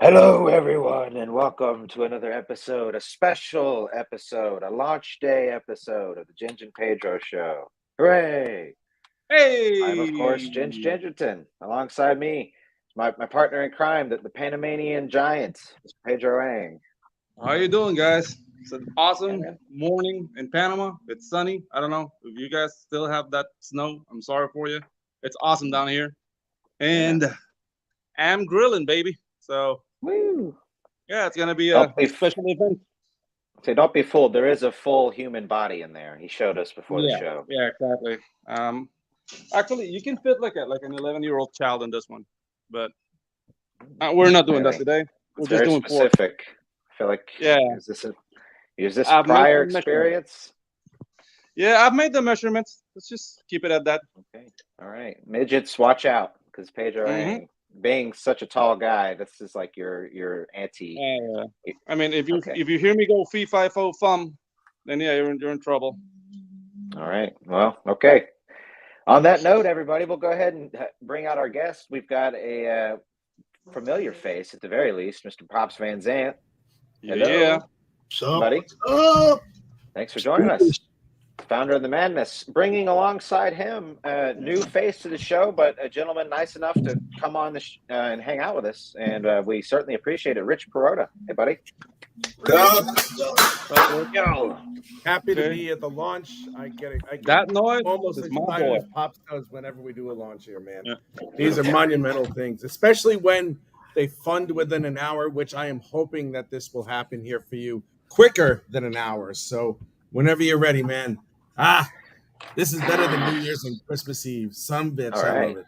Hello, everyone, and welcome to another episode, a special episode, a launch day episode of the Ginge and Pedro Show. Hooray! I'm, of course, Ginge Hey, Gingerton. Alongside me, my partner in crime, the Panamanian giant, Mr. Pedro Ang. how you doing, guys? It's an Yeah, awesome man. morning in Panama. It's sunny. I don't know if you guys still have that snow. I'm sorry for you. It's awesome down here, Yeah. and I'm grilling, baby. So Woo! yeah, it's gonna be a Don't be, special event. don't be fooled. There is a full human body in there. He showed us before the Yeah, show. yeah, exactly. Um, Actually, you can fit like an 11-year-old child in this one, but we're not doing that Really? today. We're It's just very doing pork. specific. I feel like, Yeah, is this I've made prior the measurements. experience? Yeah, I've made the measurements. Let's just keep it at that. Okay. All right. Midgets, watch out, because Pedro Mm-hmm. Ang, being such a tall guy, this is like your anti. I mean, if you Okay. if you hear me go fee fi fo fum, then yeah, you're in trouble. All right. Well, okay. On that note, everybody, we'll go ahead and bring out our guest. We've got a familiar face, at the very least, Mr. Pops Van Zant. Yeah, yeah. Hello, So, buddy. up? Thanks for joining us. Founder of the Madness, bringing alongside him a new face to the show, but a gentleman nice enough to come on and hang out with us, and we certainly appreciate it. Rich Perota, hey buddy. Yo, happy to Okay. be at the launch. I get it. I get That noise almost is my excited boy. as Pops does whenever we do a launch here, man. Yeah. These are monumental things, especially when they fund within an hour, which I am hoping that this will happen here for you quicker than an hour. So whenever you're ready, man. This is better than New Year's and Christmas Eve. Some bitch, All I right. love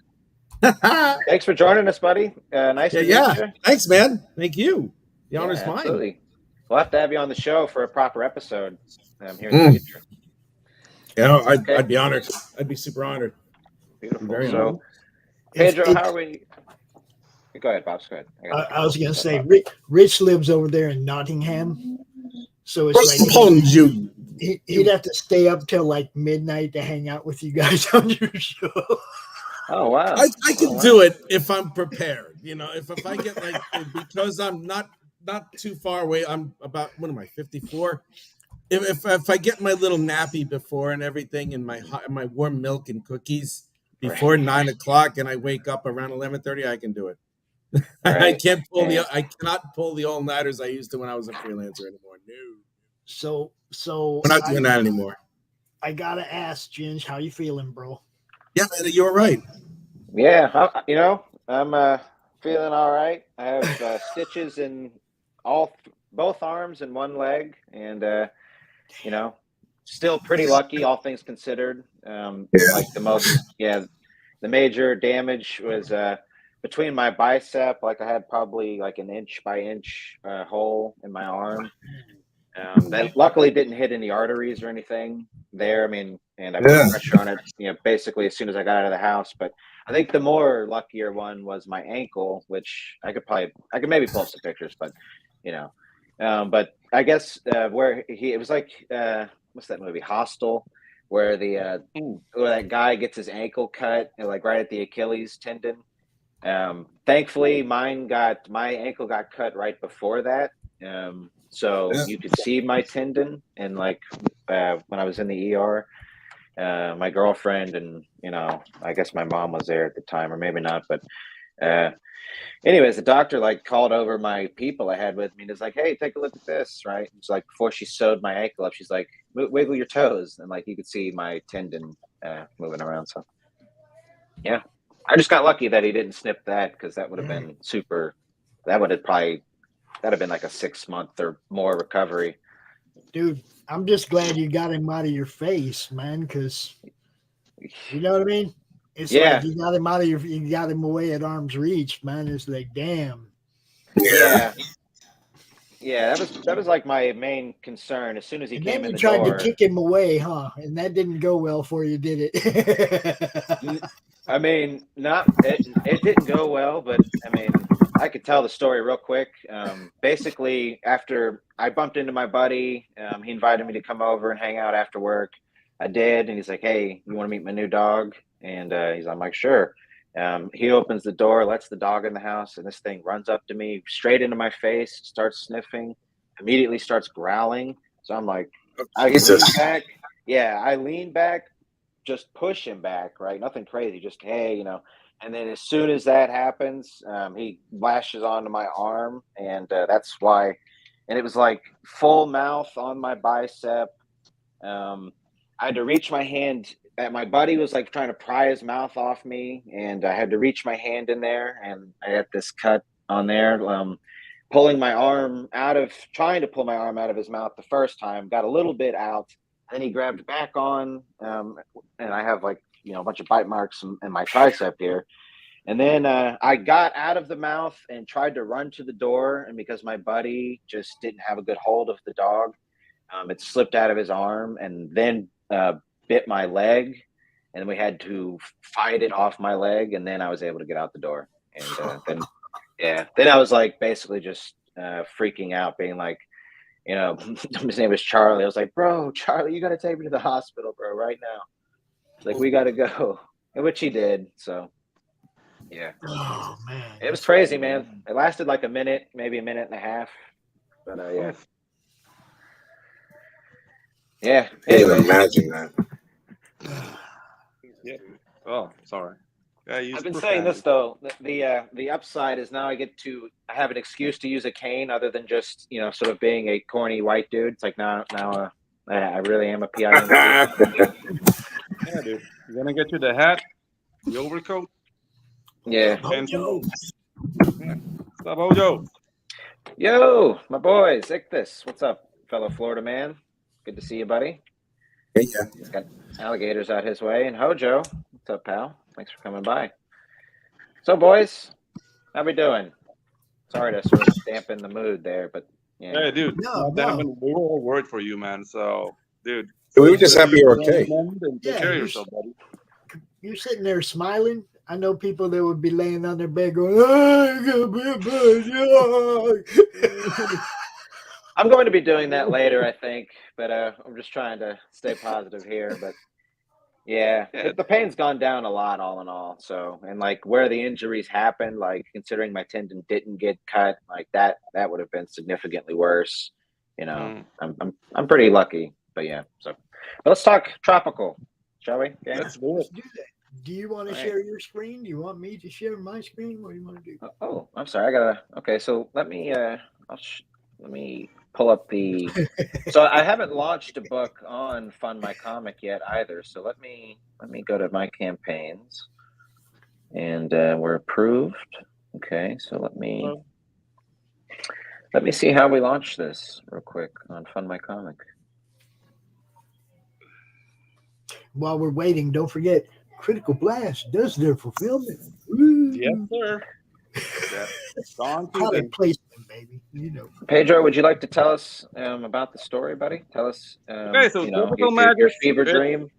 it. Thanks for joining us, buddy. Nice to meet you. Thanks, man. Thank you. The honor's mine. Absolutely. We'll have to have you on the show for a proper episode here in the future. Yeah, Okay. I'd be honored. I'd be super honored. Beautiful. Very So, honored. Pedro, how are we? Go ahead, Pops. Go ahead. I was going to say, Rich lives over there in Nottingham. So it's like you. he'd have to stay up till like midnight to hang out with you guys on your show. Oh, wow. I can do it if I'm prepared. You know, if I get like, because I'm not too far away. I'm about, what am I, 54? If I get my little nappy before and everything, and my warm milk and cookies before 9 o'clock, and I wake up around 11:30, I can do it. I cannot pull the all nighters I used to when I was a freelancer anymore. No. So We're not doing that anymore. I gotta ask, Ginge, how you feeling, bro? Yeah, man, you're right. Yeah, I'm feeling all right. I have stitches in both arms and one leg, and still pretty lucky, all things considered. Like the major damage was between my bicep. Like I had probably like an inch by inch hole in my arm. That luckily didn't hit any arteries or anything there. I mean, and I put pressure on it, basically as soon as I got out of the house. But I think the more luckier one was my ankle, which I could maybe pull up some pictures, but but I guess it was like what's that movie, Hostel, where where that guy gets his ankle cut, like right at the Achilles tendon. Thankfully, my ankle got cut right before that. So you could see my tendon, and like when I was in the ER, my girlfriend and I guess my mom was there at the time, or maybe not, but anyways, the doctor like called over my people I had with me and is like, "Hey, take a look at this," right? It's like before she sewed my ankle up, she's like, "Wiggle your toes," and like you could see my tendon moving around. So yeah, I just got lucky that he didn't snip that, because that would have been super. That'd have been like a 6-month or more recovery. Dude, I'm just glad you got him out of your face, man, because you know what I mean? It's like you got him you got him away at arm's reach, man. It's like, damn. Yeah. Yeah, that was like my main concern. As soon as he came in the door, you tried to kick him away, huh? And that didn't go well for you, did it? I mean, it didn't go well, but I mean, I could tell the story real quick. Basically, after I bumped into my buddy, he invited me to come over and hang out after work. I did, and he's like, "Hey, you want to meet my new dog?" And I'm like, "Sure." He opens the door, lets the dog in the house, and this thing runs up to me, straight into my face, starts sniffing, immediately starts growling. So I'm like, I lean back. Yeah, I lean back, just push him back, right? Nothing crazy, just hey, And then as soon as that happens, he lashes onto my arm, and that's why. And it was like full mouth on my bicep. I had to reach my hand. My buddy was like trying to pry his mouth off me, and I had to reach my hand in there, and I had this cut on there. Trying to pull my arm out of his mouth the first time, got a little bit out. Then he grabbed back on, and I have like a bunch of bite marks in my tricep here. And then I got out of the mouth and tried to run to the door, and because my buddy just didn't have a good hold of the dog, it slipped out of his arm and then bit my leg, and we had to fight it off my leg, and then I was able to get out the door. And then I was like basically just freaking out, being like, his name was Charlie. I was like, bro, Charlie, you got to take me to the hospital, bro, right now. Like, we got to go, which he did. So, yeah. Oh man, it was crazy, man. It lasted like a minute, maybe a minute and a half. But yeah. Yeah. I can't even imagine that. Yeah. Oh, sorry. Yeah, I've been saying this though. The upside is now I have an excuse to use a cane other than just sort of being a corny white dude. It's like now I really am a PI. Yeah, dude. You're gonna get you the hat, the overcoat. Yeah. And Stop, Hojo. Yo, my boy, Zictus. What's up, fellow Florida man? Good to see you, buddy. Yeah. He's got alligators out his way. And Hojo, what's up, pal? Thanks for coming by. So, boys, how we doing? Sorry to sort of dampen the mood there, but yeah. Hey, dude. No. We were all worried for you, man. So, dude. We were just happy you're okay. Take care of yourself, buddy. You're sitting there smiling. I know people that would be laying on their bed going, "Oh, I gotta be a bad I'm going to be doing that later, I think, but I'm just trying to stay positive here. But yeah, the pain's gone down a lot, all in all. So, and like where the injuries happened, like considering my tendon didn't get cut, like that would have been significantly worse. I'm pretty lucky, but yeah. So, let's talk tropical, shall we? Yeah. Let's do it. do that." Do you want to share your screen? Do you want me to share my screen? What do you want to do? Oh, I'm sorry. Okay, so let me let me pull up the. So I haven't launched a book on Fund My Comic yet either. So let me go to my campaigns, and we're approved. Okay, so let me see how we launch this real quick on Fund My Comic. While we're waiting, don't forget Critical Blast does their fulfillment. Yes, sir. Product placement, baby. Pedro, would you like to tell us about the story, buddy? Tell us. Okay, so your Magicks, fever dream.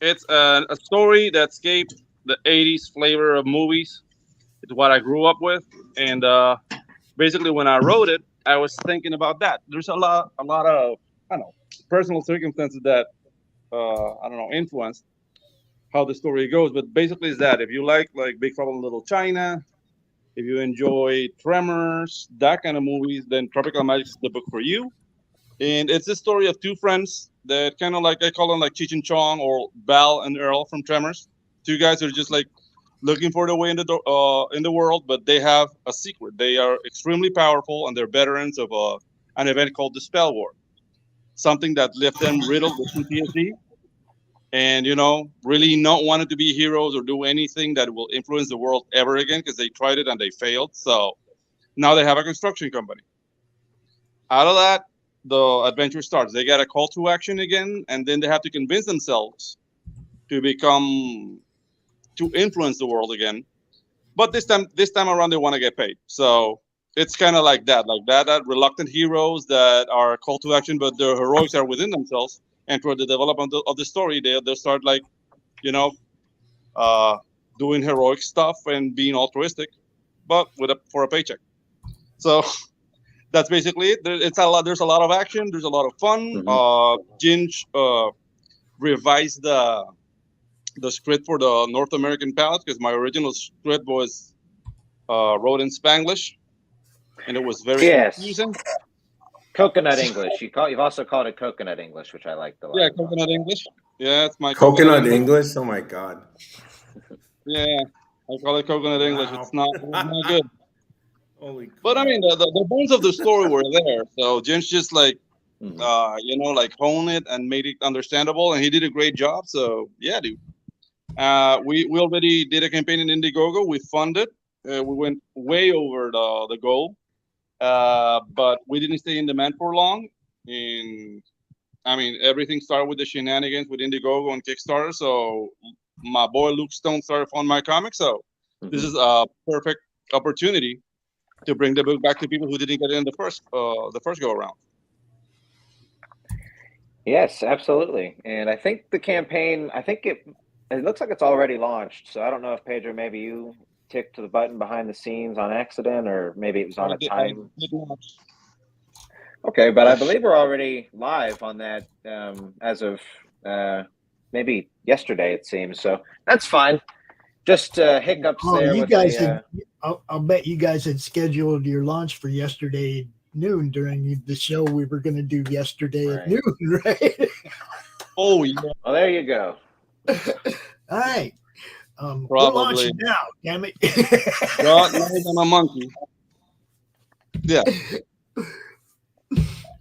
It's a story that escaped the '80s flavor of movies. It's what I grew up with, and basically, when I wrote it, I was thinking about that. There's a lot of I don't know personal circumstances that influenced how the story goes. But basically, it's that if you like Big Trouble in Little China, if you enjoy Tremors, that kind of movies, then Tropical Magicks is the book for you. And it's the story of two friends that kind of like, I call them like Cheech and Chong or Val and Earl from Tremors. Two guys who are just like looking for the way in the world, but they have a secret. They are extremely powerful, and they're veterans of an event called the Spell War, something that left them riddled with PTSD. And really not wanting to be heroes or do anything that will influence the world ever again, because they tried it and they failed. So now they have a construction company. Out of that, the adventure starts. They get a call to action again, and then they have to convince themselves to influence the world again. But this time around, they want to get paid. So it's kind of like that reluctant heroes that are call to action, but their heroics are within themselves. And for the development of the story, they'll start doing heroic stuff and being altruistic, but for a paycheck. So that's basically it. There's a lot of action. There's a lot of fun. Mm-hmm. Ginge revised the script for the North American palette because my original script was wrote in Spanglish, and it was very Yes, confusing. coconut English. You've also called it coconut English, which I liked a lot. Yeah, as well. coconut English. Yeah, it's my Coconut English? Oh my God. Yeah, I call it coconut English. Wow. It's not good. Holy crap. But I mean, the bones of the story were there. So James just like, Mhm. like honed it and made it understandable, and he did a great job. So yeah, dude. We already did a campaign in Indiegogo. We funded. We went way over the goal, but we didn't stay in demand for long. And I mean, everything started with the shenanigans with Indiegogo and Kickstarter. So my boy Luke Stone started funding my comic. So this Mhm. is a perfect opportunity to bring the book back to people who didn't get it in the first go around. Yes, absolutely. And I think the campaign, I think it looks like it's already launched. So I don't know if Pedro, maybe you ticked the button behind the scenes on accident, or maybe it was on a I time. did not. Okay, but I believe we're already live on that as of maybe yesterday, it seems. So that's fine. Just hiccups Oh, there you with guys a. had. I'll bet you guys had scheduled your launch for yesterday noon during the show we were going to do yesterday at Right. noon, right? Oh yeah, Well, there you go. All right. We're probably. launching now, damn it. God knows I'm a monkey. Yeah,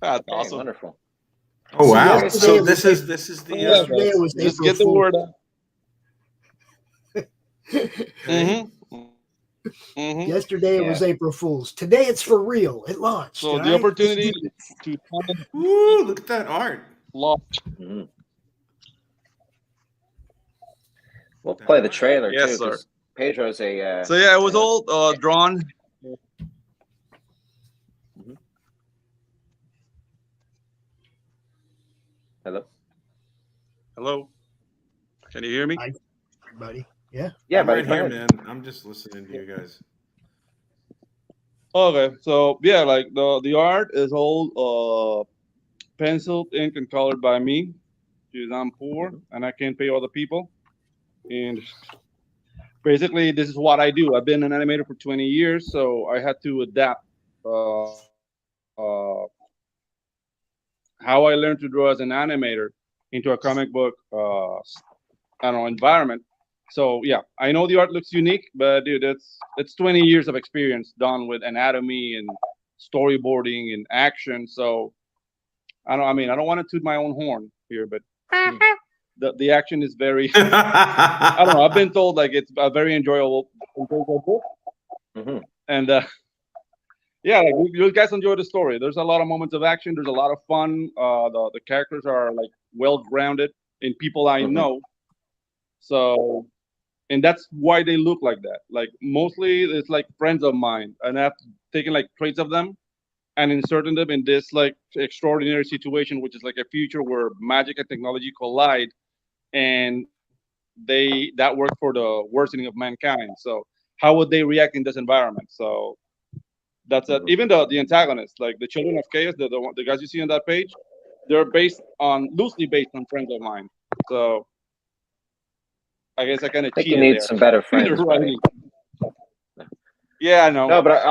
that's Okay, awesome. wonderful. Oh wow. yesterday So it was this is the Yeah, yesterday it was just April get the Fool's. word out. Right? Mm-hmm. Yesterday it was April Fool's. Today it's for real. It launched. So all the right? opportunity Let's do this. to Ooh, look at that art. launch. Mhm. We'll play the trailer Yes, too, sir. because Pedro's a. So yeah, it was all drawn. Hello. Hello, can you hear me? Hi, buddy. Yeah. Yeah, I'm buddy, right go here, ahead. man. I'm just listening to you guys. Okay, so yeah, like the art is all penciled, ink, and colored by me, because I'm poor and I can't pay other people. And basically, this is what I do. I've been an animator for 20 years, so I had to adapt how I learned to draw as an animator into a comic book, environment. So yeah, I know the art looks unique, but dude, it's 20 years of experience done with anatomy and storyboarding and action. So I don't want to toot my own horn here, but the action is very. I don't know. I've been told like it's a very enjoyable book, and yeah, like you guys enjoy the story. There's a lot of moments of action. There's a lot of fun. The characters are like well grounded in people I know. So, and that's why they look like that. Like mostly it's like friends of mine, and I've taken like traits of them and inserting them in this like extraordinary situation, which is like a future where magic and technology collide, and that works for the worsening of mankind. So how would they react in this environment? So that's it. Even the antagonists, like the Children of Chaos, the guys you see on that page, they're loosely based on friends of mine. So I guess I kind of I think you cheated need there. some better friends, buddy. Yeah, I know. No, but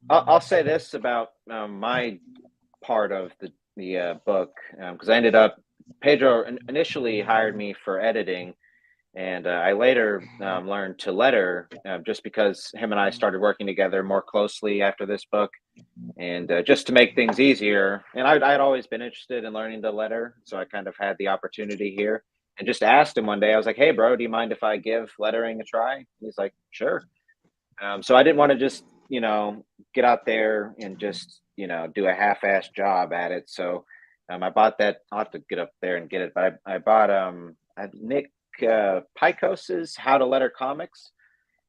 I'll say this about my part of the book, because I ended up Pedro initially hired me for editing, and I later learned to letter just because him and I started working together more closely after this book, and just to make things easier. And I'd always been interested in learning to letter, so I kind of had the opportunity here. And just asked him one day, I was like, "Hey, bro, do you mind if I give lettering a try?" And he's like, "Sure." So I didn't want to just get out there and just do a half-assed job at it. So I bought that. I'll have to get up there and get it, but I bought Nick Picos's How to Letter Comics,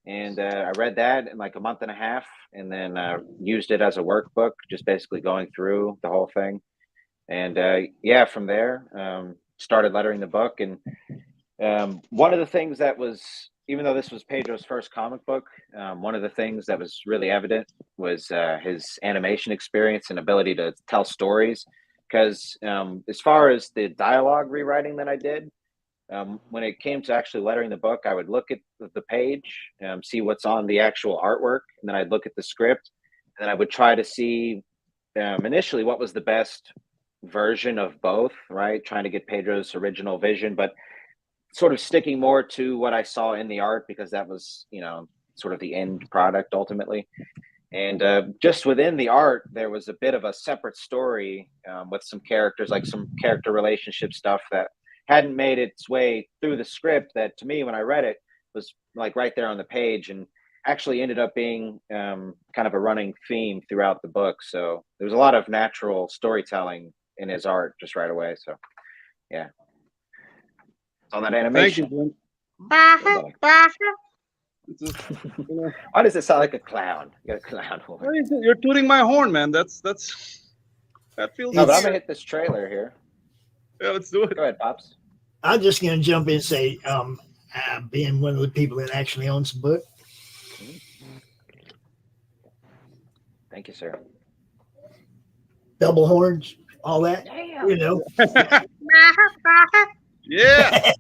and I read that in like a month and a half, and then used it as a workbook, just basically going through the whole thing. And yeah, from there started lettering the book. And one of the things that was, even though this was Pedro's first comic book, one of the things that was really evident was his animation experience and ability to tell stories. Because as far as the dialogue rewriting that I did, when it came to actually lettering the book, I would look at the page, see what's on the actual artwork, and then I'd look at the script, and then I would try to see initially what was the best version of both, right? Trying to get Pedro's original vision, but sort of sticking more to what I saw in the art because that was, sort of the end product ultimately. And just within the art, there was a bit of a separate story with some characters, like some character relationship stuff that hadn't made its way through the script that to me, when I read it, was like right there on the page and actually ended up being kind of a running theme throughout the book. So there was a lot of natural storytelling in his art just right away. So, yeah. On that animation. Thank you, Jim. Why does it sound like a clown? You got a clown horn. You're tooting my horn, man. That feels. No, but I'm weird. gonna hit this trailer here. Yeah, let's do it. Go ahead, Pops. I'm just gonna jump in and say, being one of the people that actually owns the book. Thank you, sir. Double horns, all that. Damn. You know. Yeah.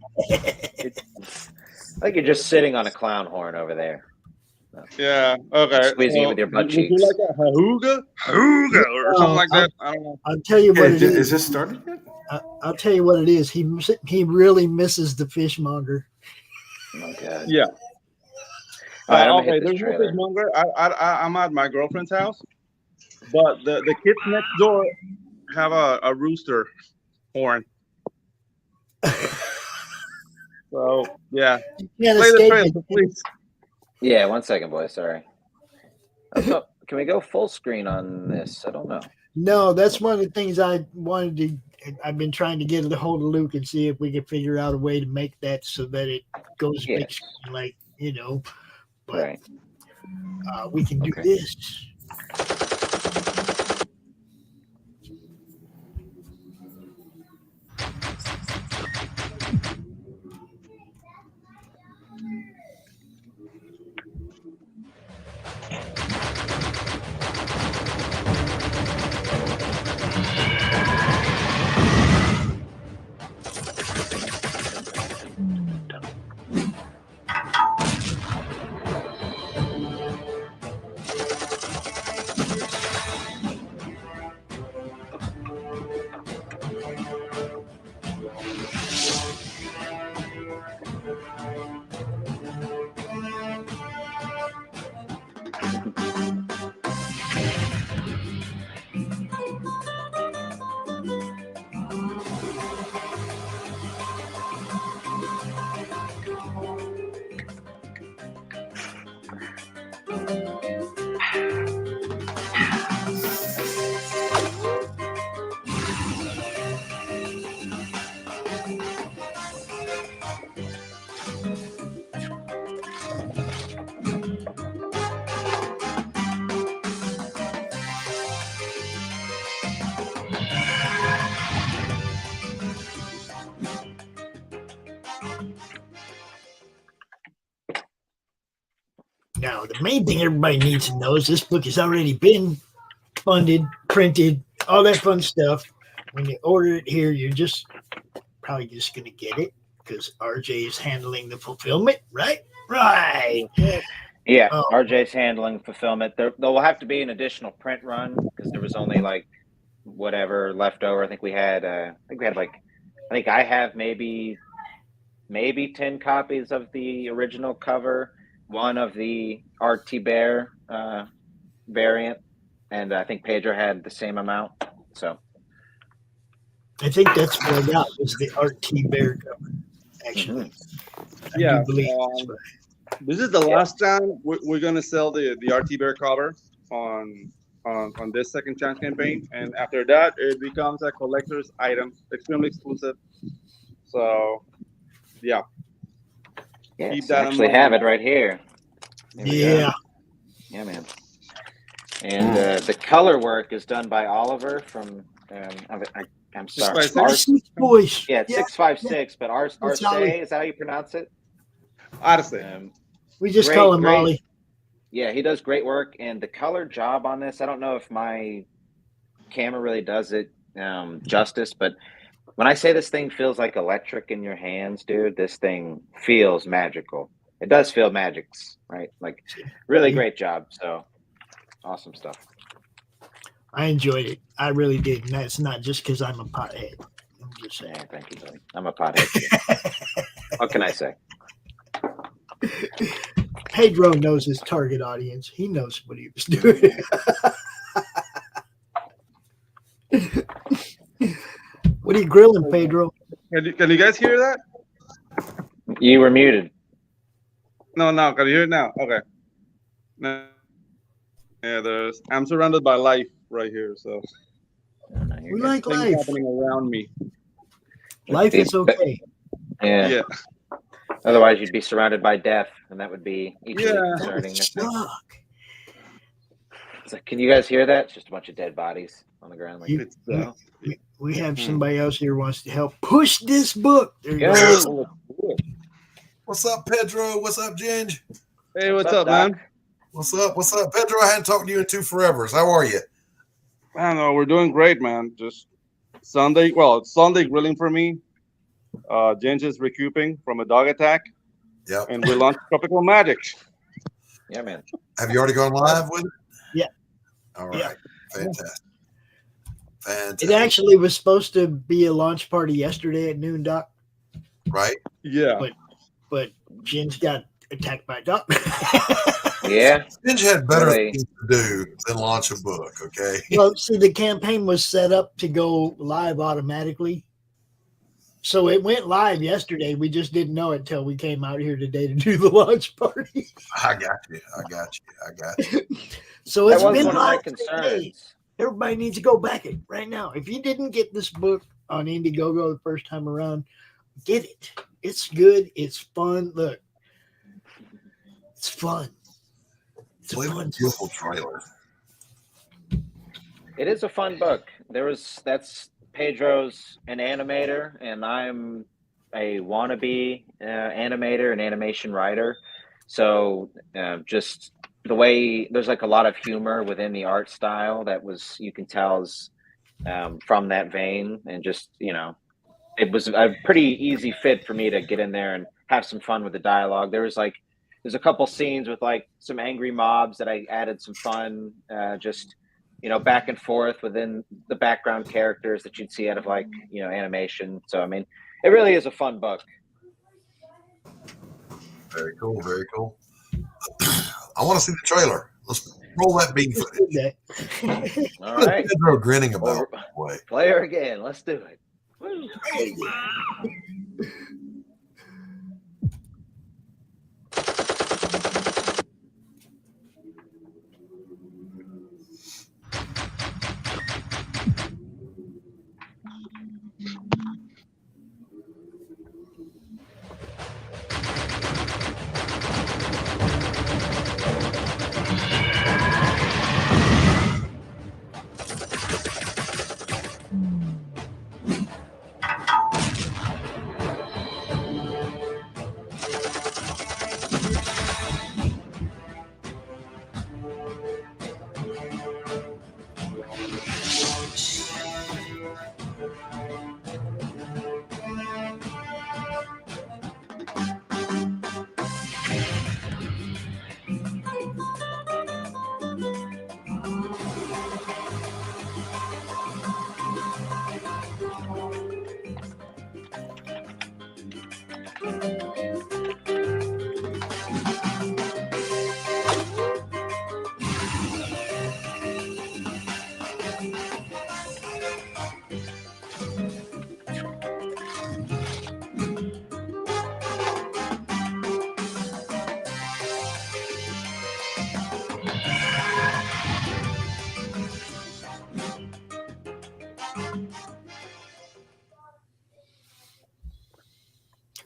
I think you're just sitting on a clown horn over there. Yeah. Okay. Squeezing it with your butt would you cheeks. like a hooga, or something like that? I don't know. I'll tell you what it Is is. this started yet? I'll tell you what it is. He really misses the fishmonger. Oh god. Yeah. All right, I'm gonna Okay. hit this There's no trailer. fishmonger. I'm at my girlfriend's house, but the kids next door have a rooster horn. So yeah, You can't play the escape trailer, it. please. Yeah, 1 second, boy. Sorry. Oh, can we go full screen on this? I don't know. No, that's one of the things I wanted to. I've been trying to get a hold of Luke and see if we can figure out a way to make that so that it goes Yeah. big screen, like But Right. we can do Okay. this. Now, the main thing everybody needs to know is this book has already been funded, printed, all that fun stuff. When you order it here, you're just probably just going to get it because RJ is handling the fulfillment, right? Right. Yeah, Oh. RJ's handling fulfillment. There will have to be an additional print run because there was only like whatever left over. I think I have maybe 10 copies of the original cover, one of the RT Bear variant, and I think Pedro had the same amount. So I think that's what I got was the RT Bear cover, actually. I do Yeah. believe that's right. This is the last time we're gonna sell the RT Bear cover on this second chance campaign, and after that it becomes a collector's item, extremely exclusive. So yeah, yeah, Keep so that I in actually mind. have it right here. There we go. Yeah. Yeah, man. And the color work is done by Oliver from I'm sorry, Six by Ars- six? Six boys. yeah, 656, but Arce, That's how we- is that how you pronounce it? Honestly, We just Great, call him great. Ollie. Yeah, he does great work, and the color job on this, I don't know if my camera really does it justice, but When I say this thing feels like electric in your hands, dude, this thing feels magical. It does feel Magicks, right? Like, really great job. So, awesome stuff. I enjoyed it. I really did. And that's not just because I'm a pothead. I'm just saying. Yeah, thank you, buddy. I'm a pothead too. What can I say? Pedro knows his target audience. He knows what he was doing. What are you grilling, Pedro? Can you guys hear that? You were muted. No, can you hear it now? Okay. No. Yeah, I'm surrounded by life right here, so We like things life. happening around me. Life is okay. Yeah. Otherwise, you'd be surrounded by death, and that would be equally Yeah. concerning. I think. Suck. It's like, can you guys hear that? It's just a bunch of dead bodies on the ground. Like, It's, We have somebody else here who wants to help push this book. There you Go. go. What's up, Pedro? What's up, Ginge? Hey, what's up, man? Doc? What's up? What's up, Pedro? I hadn't talked to you in two forevers. How are you? I don't know. We're doing great, man. Just Sunday. Well, it's Sunday grilling for me. Ginge is recouping from a dog attack, Yep. and we launched Tropical Magicks. Yeah, man. Have you already gone live with it? Yeah. All right. Yeah. Fantastic. Fantastic. It actually was supposed to be a launch party yesterday at noon, Doc, Right? Yeah. but Jen's got attacked by a dog. Yeah. Ginge had better Really? things to do than launch a book, okay? Well, see, the campaign was set up to go live automatically. So it went live yesterday. We just didn't know it until we came out here today to do the launch party. I got you. So That it's was been one of my live today. concerns. Everybody needs to go back it right now. If you didn't get this book on Indiegogo the first time around, get it. It's good. It's fun. Look, it's fun. It's a Play fun a beautiful trailer. It is a fun book. That's Pedro's an animator, and I'm a wannabe animator and animation writer. So just the way there's like a lot of humor within the art style that you can tell is from that vein, and just it was a pretty easy fit for me to get in there and have some fun with the dialogue. There's a couple scenes with like some angry mobs that I added some fun, just back and forth within the background characters that you'd see out of like animation. So I mean, it really is a fun book. Very cool. Very cool. I want to see the trailer. Let's roll that bean footage. footage. All What is right, Pedro grinning about? By the way? play her again. Let's do it. Woo.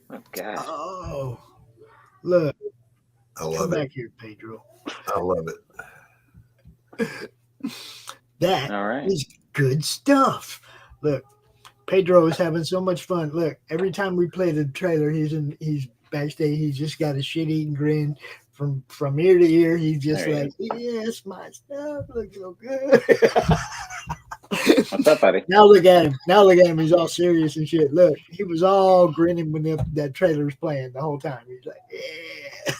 Oh gosh. Oh, look. I Come love it. back here, Pedro. I love it. That All right. is good stuff. Look, Pedro is having so much fun. Look, every time we play the trailer, he's backstage. He's just got a shit-eating grin from ear to ear. He's just There he like, yes, my stuff looks so good. What's up, buddy? Now look at him. Now look at him. He's all serious and shit. Look, he was all grinning when that trailer was playing the whole time. He's like, yeah.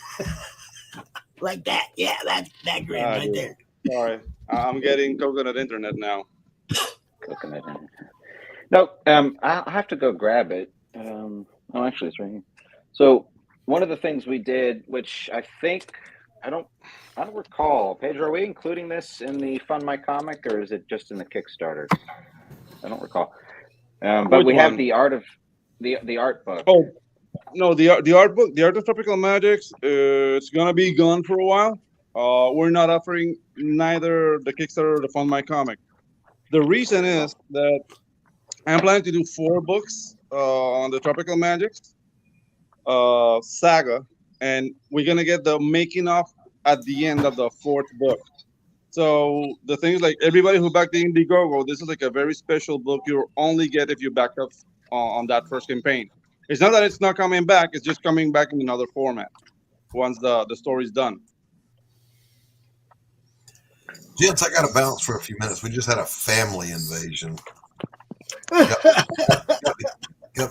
Like that. Yeah, that grin right dude. there. Sorry, I'm getting coconut internet now. Coconut. No, I have to go grab it. Oh, actually, it's right here. So one of the things we did, which I think I don't recall. Pedro, are we including this in the Fund My Comic, or is it just in the Kickstarter? I don't recall. But Which we have one? the art of the art book. Oh no, the art book, the art of tropical magics. It's gonna be gone for a while. We're not offering neither the Kickstarter or the Fund My Comic. The reason is that I'm planning to do 4 books on the tropical magics saga, and we're gonna get the making of at the end of the 4th book. So the thing is, like, everybody who backed the Indiegogo, this is like a very special book you only get if you back up on that first campaign. It's not that it's not coming back; it's just coming back in another format once the story's done. Gents, I got to bounce for a few minutes. We just had a family invasion. Got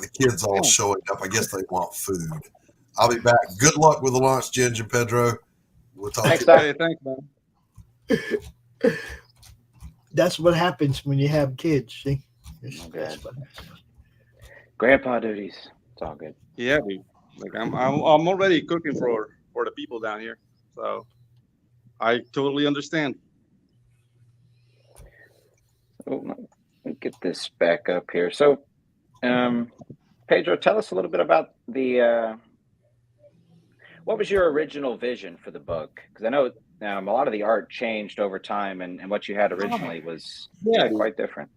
the kids all showing up. I guess they want food. I'll be back. Good luck with the launch, Ginge and Pedro. We'll talk Thanks, to you. Doc. Hey, thanks, man. That's what happens when you have kids. See? Okay. Grandpa duties. It's all good. Yeah, dude. Like I'm already cooking for the people down here, so I totally understand. Oh, let me get this back up here. So, Pedro, tell us a little bit about the. What was your original vision for the book? Because I know a lot of the art changed over time, and what you had originally was quite different.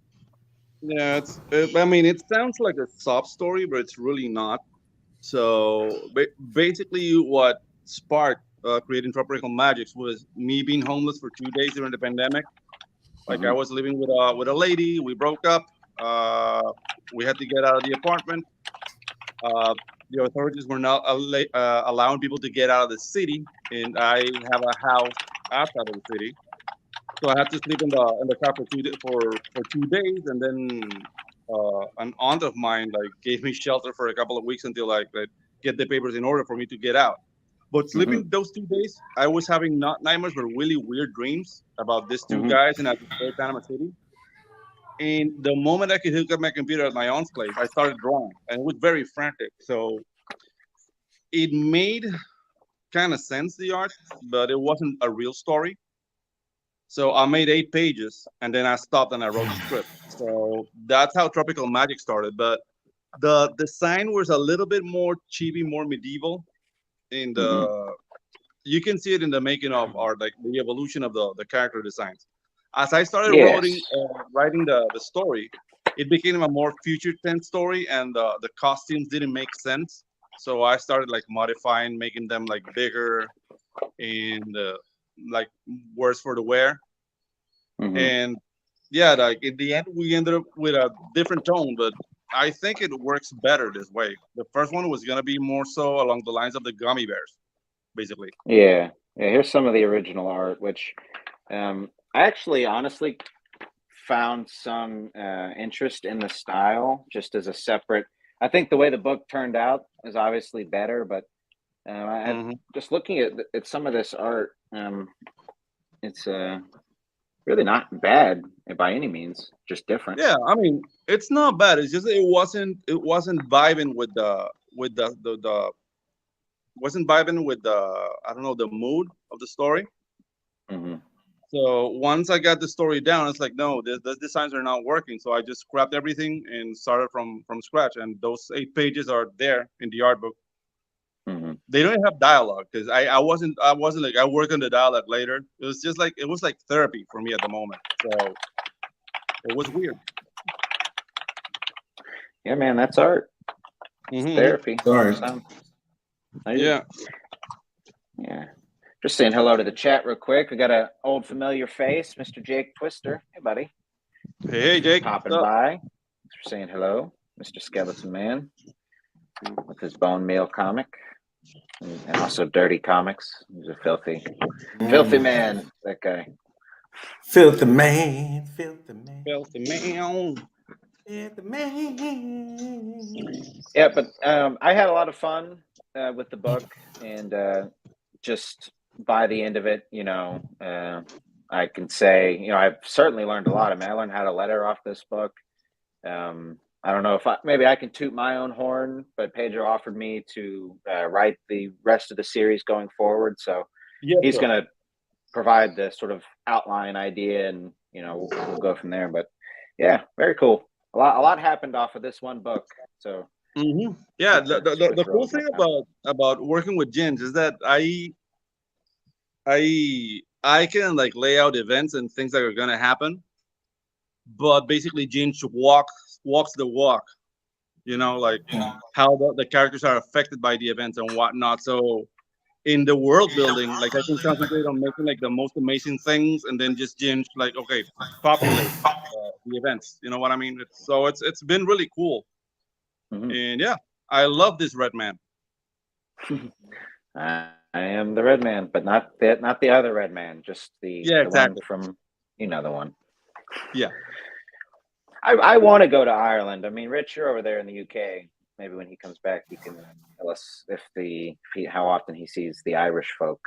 Yeah, I mean, it sounds like a sob story, but it's really not. So basically, what sparked creating Tropical Magics was me being homeless for 2 days during the pandemic. Like I was living with a lady. We broke up. We had to get out of the apartment. The authorities were not allowing people to get out of the city, and I have a house outside of the city. So I had to sleep in the car for 2 days, and then an aunt of mine gave me shelter for a couple of weeks until I could get the papers in order for me to get out. But sleeping those 2 days, I was having not nightmares, but really weird dreams about these 2 guys in a Panama City. And the moment I could hook up my computer at my aunt's place, I started drawing, and it was very frantic. So it made kind of sense, the art, but it wasn't a real story. So I made 8 pages, and then I stopped and I wrote the script. So that's how Tropical Magic started. But the design was a little bit more chibi, more medieval. And you can see it in the making of art, like the evolution of the character designs. As I started writing the story, it became a more future tense story, and the costumes didn't make sense. So I started modifying, making them bigger and worse for the wear. And yeah, in the end, we ended up with a different tone, but I think it works better this way. The first one was gonna be more so along the lines of the gummy bears, basically. Yeah. Here's some of the original art, which I actually honestly found some interest in the style just as a separate. I think the way the book turned out is obviously better, but just looking at some of this art, it's really not bad by any means, just different. Yeah, I mean, it's not bad. It's just it wasn't vibing with the wasn't vibing with the, I don't know, the mood of the story. So once I got the story down, it's like, no, the designs are not working. So I just scrapped everything and started from scratch. And those 8 pages are there in the art book. They don't have dialogue because I wasn't like, I work on the dialogue later. It was just it was like therapy for me at the moment. So it was weird. Yeah, man, that's art. Therapy. Sorry. Yeah. Yeah. Just saying hello to the chat real quick. We got an old familiar face, Mr. Jake Twister. Hey, buddy. Hey, Jake. Popping by. Thanks for saying hello, Mr. Skeleton Man, with his bone meal comic, and also Dirty Comics. He's a filthy man. That guy. Filthy man, filthy man, Filthy man. filthy man. Yeah, but I had a lot of fun with the book, and just by the end of it, I can say, I've certainly learned a lot. I mean, I learned how to letter off this book. I don't know if maybe I can toot my own horn, but Pedro offered me to write the rest of the series going forward, so Yes, he's sir. going to provide the sort of outline idea, and we'll go from there. But yeah, very cool. A lot happened off of this one book, so. Yeah, Super the cool thrilled thing about that. about working with Ginge is that I can like lay out events and things that are gonna happen, but basically Ginge walks the walk. Like how the characters are affected by the events and whatnot. So in the world building, like I can concentrate on making like the most amazing things, and then just Ginge like okay, populate the events. You know what I mean? It's been really cool, Mhm. and yeah, I love this Red Man. I am the red man, but not the other red man, just Yeah, the one exactly. from the one. Yeah. I want to go to Ireland. I mean, Rich, you're over there in the UK. Maybe when he comes back, he can tell us how often he sees the Irish folk.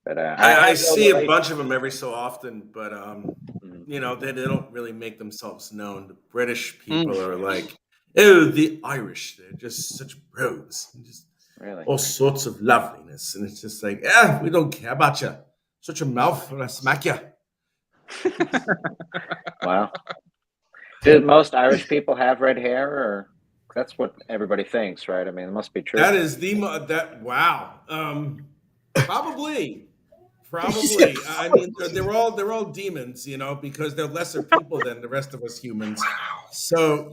But I have no see a relation. bunch of them every so often, but Mhm. they don't really make themselves known. The British Mm. people are like, oh, the Irish, they're just such bros, and just Really? all sorts of loveliness, and it's just like, yeah, we don't care about you. Such a mouth, when I smack you. Wow. Do most Irish people have red hair, or that's what everybody thinks, right? I mean, it must be true. That is that. Wow. Probably. Probably. I mean, they're all demons, because they're lesser people than the rest of us humans. So,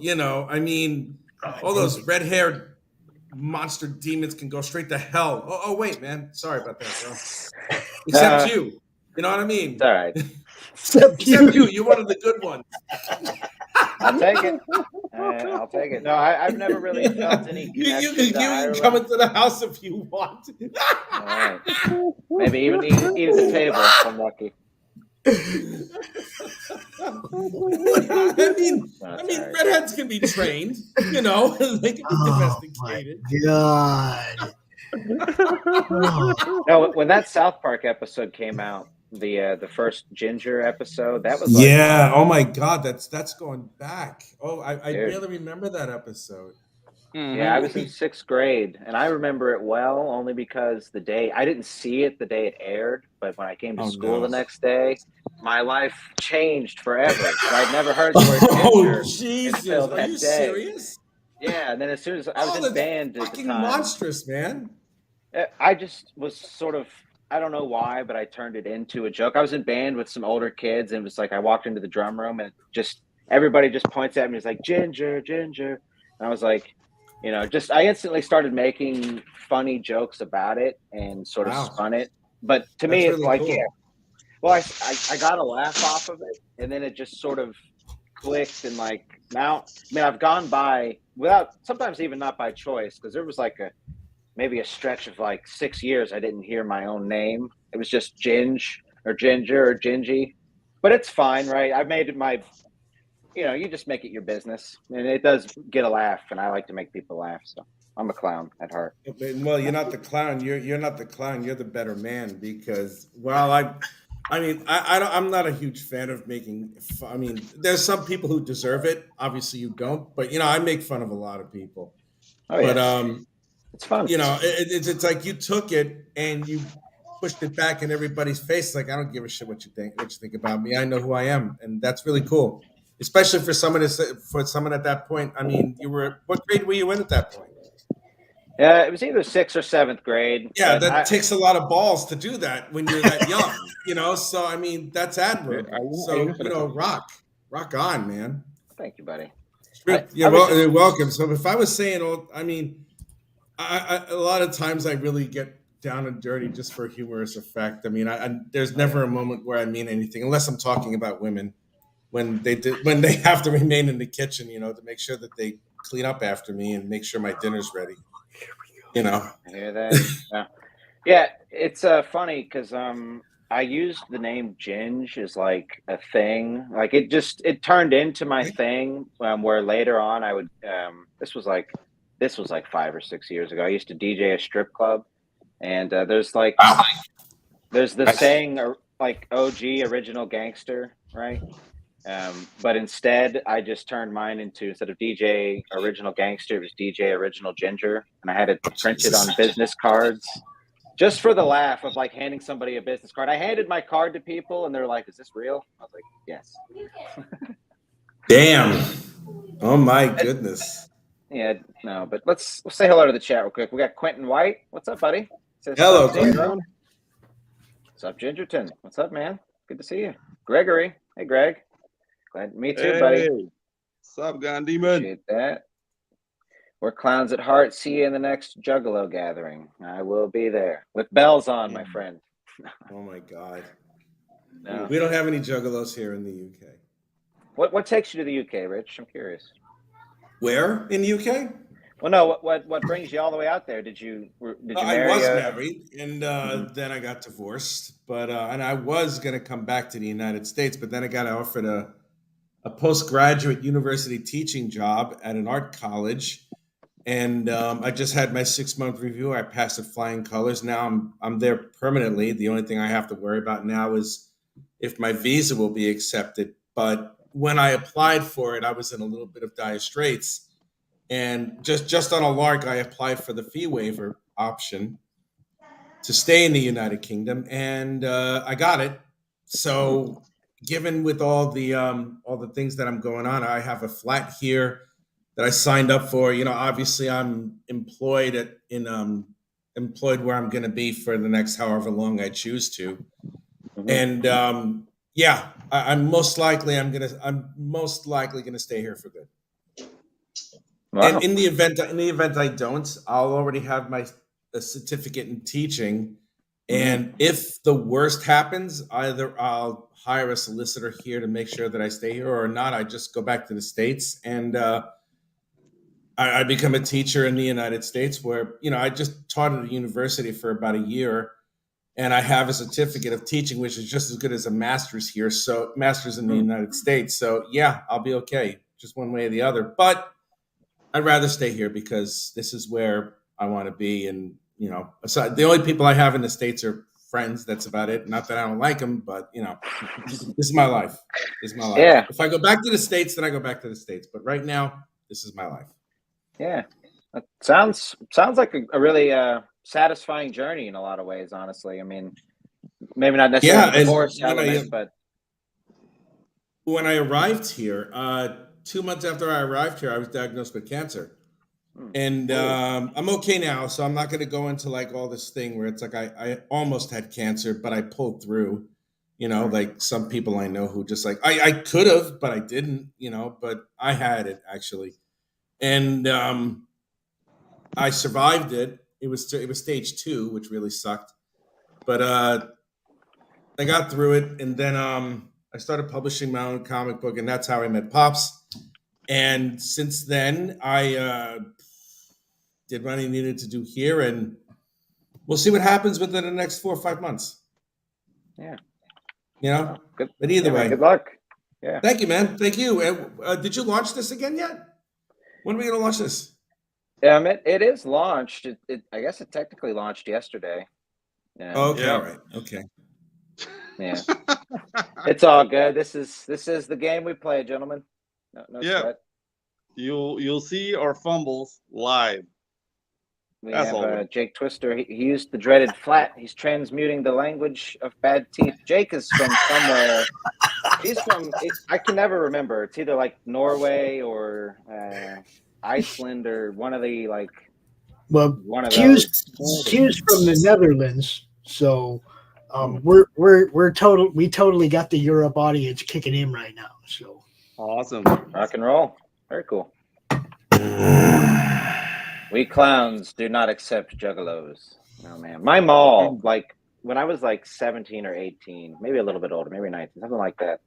I mean, all those red-haired monster demons can go straight to hell. Oh wait, man. Sorry about that, bro. Except you. You know what I mean? It's all right. Except Except you. you. You're one of the good ones. I'll take it. I'll take it. No, I've never really felt any You connection to can come Ireland. into the house if you want. All right. Maybe even eat at the table if I'm lucky. I mean, No, it's all right. redheads can be trained. They can be Oh my domesticated. god. Oh, No, when that South Park episode came out, the first Ginger episode, that was like, Yeah. Oh my God. That's going back. Oh, I dude. barely remember that episode. Yeah, I was in Holy- 6th grade, and I remember it well only because I didn't see it the day it aired, but when I came to Oh school the no. next day, my life changed forever. I'd never heard the word Oh ginger Jesus. until Are you that day. serious? Yeah, and then as soon as I was Oh, in that's band at the fucking time, monstrous, man. I just was sort of, I don't know why, but I turned it into a joke. I was in band with some older kids, and it was like I walked into the drum room, and just everybody just points at me. It's like Ginger, Ginger, and I was like, just I instantly started making funny jokes about it and sort of Wow. spun it. But to That's me, really like, cool. yeah, well, I got a laugh off of it, and then it just sort of clicked, and like now, I mean, I've gone by without sometimes even not by choice, because there was like maybe a stretch of like 6 years I didn't hear my own name. It was just Ginge or Ginger or Gingy, but it's fine, right? I've made it my, you just make it your business, and it does get a laugh, and I like to make people laugh, so I'm a clown at heart. Well, you're not the clown. You're not the clown. You're the better man because I'm not a huge fan of making. I mean, there's some people who deserve it. Obviously, you don't. But I make fun of a lot of people. Oh But yeah, it's fun. it's like you took it and you pushed it back in everybody's face. Like I don't give a shit what you think about me. I know who I am, and that's really cool. Especially for someone at that point. I mean, what grade were you in at that point? Yeah, it was either 6th or 7th grade. Yeah, But that takes a lot of balls to do that when you're that young. So I mean, that's admirable. So rock on, man. Thank you, buddy. You're was just, welcome. So if I was saying, I mean, a lot of times I really get down and dirty just for humorous effect. I mean, there's never a moment where I mean anything unless I'm talking about women when they have to remain in the kitchen, to make sure that they clean up after me and make sure my dinner's ready. I hear that. Yeah, it's funny because I used the name Ginge as like a thing. Like it turned into my thing. Where later on I would this was like 5 or 6 years ago. I used to DJ a strip club, and there's the saying like OG original gangster, right? But instead, I just turned mine into, instead of DJ original gangster, it was DJ original ginger, and I had it printed on business cards just for the laugh of like handing somebody a business card. I handed my card to people, and they're like, "Is this real?" I was like, "Yes." Damn. Oh my goodness. Yeah, no, but let's say hello to the chat real quick. We got Quentin White. What's up, buddy? Says, Hello, "Sup, Quentin. Sandro?" What's up, Gingerton? What's up, man? Good to see you. Gregory. Hey, Greg. Glad me too, buddy. Hey, what's up, Gandhi man? Appreciate that. We're clowns at heart. See you in the next Juggalo gathering. I will be there with bells on, my friend. Oh my God. No. We don't have any juggalos here in the UK. What takes you to the UK, Rich? I'm curious. Where in the UK? Well, no. What brings you all the way out there? Did you marry? I was married, and then I got divorced. But and I was going to come back to the United States, but then I got offered a postgraduate university teaching job at an art college, and I just had my 6-month review. I passed with flying colors. Now I'm there permanently. The only thing I have to worry about now is if my visa will be accepted. But when I applied for it, I was in a little bit of dire straits. And just on a lark, I applied for the fee waiver option to stay in the United Kingdom, and I got it. So, given with all the things that I'm going on, I have a flat here that I signed up for. You know, obviously, I'm employed employed where I'm going to be for the next however long I choose to, and yeah, I'm most likely gonna stay here for good. Wow. And in the event I don't, I'll already have a certificate in teaching. And if the worst happens, either I'll hire a solicitor here to make sure that I stay here, or not, I just go back to the States and I become a teacher in the United States, where, you know, I just taught at a university for about a year, and I have a certificate of teaching, which is just as good as a master's here. So master's in the United States. So yeah, I'll be okay, just one way or the other. But I'd rather stay here because this is where I want to be. And, you know, aside, the only people I have in the States are friends. That's about it. Not that I don't like them, but, you know, this is my life. This is my life. Yeah. If I go back to the States, then I go back to the States. But right now, this is my life. Yeah. That sounds like a really satisfying journey in a lot of ways, honestly. I mean, maybe not necessarily the divorce element, but when I arrived here, 2 months after I arrived here, I was diagnosed with cancer. And I'm okay now, so I'm not going to go into like all this thing where it's like I almost had cancer, but I pulled through. You know, like some people I know who just like I could have, but I didn't. You know, but I had it actually, and I survived it. It was stage 2, which really sucked, but I got through it, and then I started publishing my own comic book, and that's how I met Pops. And since then, I did what I needed to do here, and we'll see what happens within the next 4 or 5 months. Yeah. You know? Good. But either way. Good luck. Yeah. Thank you, man. Thank you. Did you launch this again yet? When are we going to launch this? It is launched. I guess it technically launched yesterday. Okay. All right. Okay. Yeah. It's all good. This is the game we play, gentlemen. No sweat. You'll see our fumbles live. We have Jake Twister. He used the dreaded flat. He's transmuting the language of bad teeth. Jake is from somewhere. He's from. I can never remember. It's either like Norway or Iceland or one of the like. Well, one of Q's from the Netherlands, so we totally got the Europe audience kicking in right now. So awesome, rock and roll, very cool. We clowns do not accept juggalos. Oh man, my mall, like when I was like 17 or 18, maybe a little bit older, maybe 19, something like that.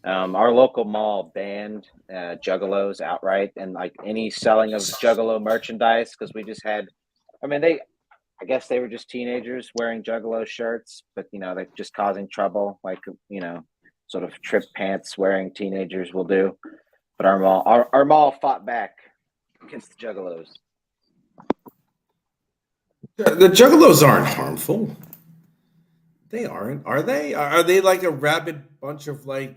Our local mall banned juggalos outright, and like any selling of juggalo merchandise, because we just had. I mean, I guess they were just teenagers wearing Juggalo shirts, but they're just causing trouble, like sort of trip pants wearing teenagers will do. But our mall fought back against the Juggalos. The Juggalos aren't harmful. They aren't, are they? Are they like a rabid bunch of like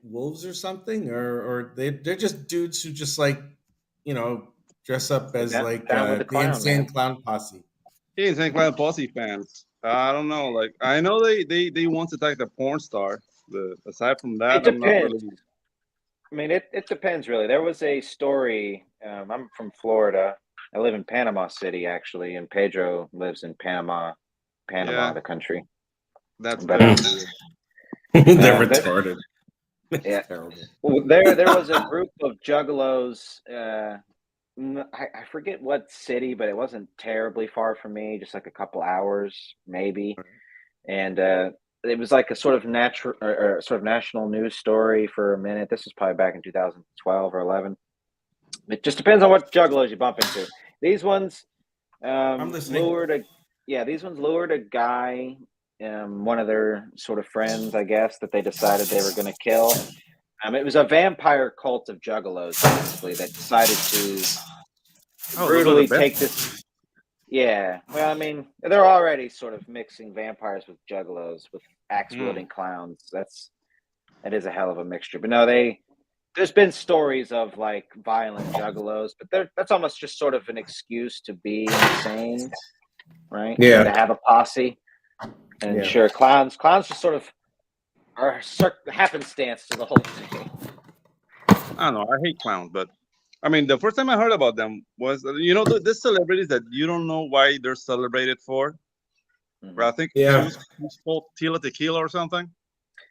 wolves or something, or they're just dudes who just like dress up as like down with the the clown, insane man. clown posse. He Insane Clown Posse fans. I don't know. Like I know they once attacked a porn star. Aside from that, It I'm not depends. really. I mean, it depends really. There was a story. I'm from Florida. I live in Panama City, actually, and Pedro lives in Panama, Yeah, the country. that's But very weird. They're there, retarded. yeah, Terrible. there was a group of juggalos. I forget what city, but it wasn't terribly far from me, just like a couple hours maybe. And it was like a sort of natural or sort of national news story for a minute. This was probably back in 2012 or 11. It just depends on what juggalos you bump into. These ones I'm listening. these ones lured a guy, one of their sort of friends, I guess, that they decided they were going to kill. It was a vampire cult of juggalos, basically, that decided to brutally take this. Yeah, well, I mean, they're already sort of mixing vampires with juggalos, with axe wielding clowns. That is a hell of a mixture. But no, there's been stories of like violent juggalos, but that's almost just sort of an excuse to be insane, right? Yeah. To have a posse. And sure, clowns just sort of are happenstance to the whole thing. I don't know. I hate clowns, but I mean, the first time I heard about them was these celebrities that you don't know why they're celebrated for. But I think she was called Tila Tequila or something.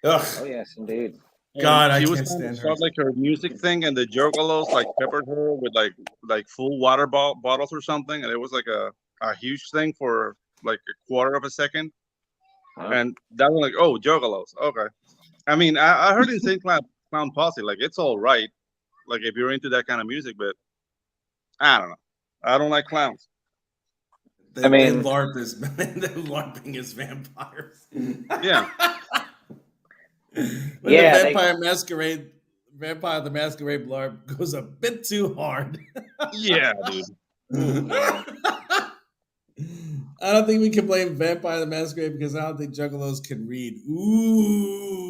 Ugh. Oh yes, indeed. God, I she was can't trying to stand her. start like her music thing, and the Juggalos like peppered her with like full water bottles or something, and it was like a huge thing for like a quarter of a second, and that was like, oh, Juggalos, okay. I mean, I heard Insane Clown Posse, like it's all right, like if you're into that kind of music, but I don't know, I don't like clowns. They LARP they're LARPing as vampires. Yeah. When the Vampire the Masquerade LARP goes a bit too hard. Yeah, dude. I don't think we can blame Vampire the Masquerade because I don't think Juggalos can read. Ooh.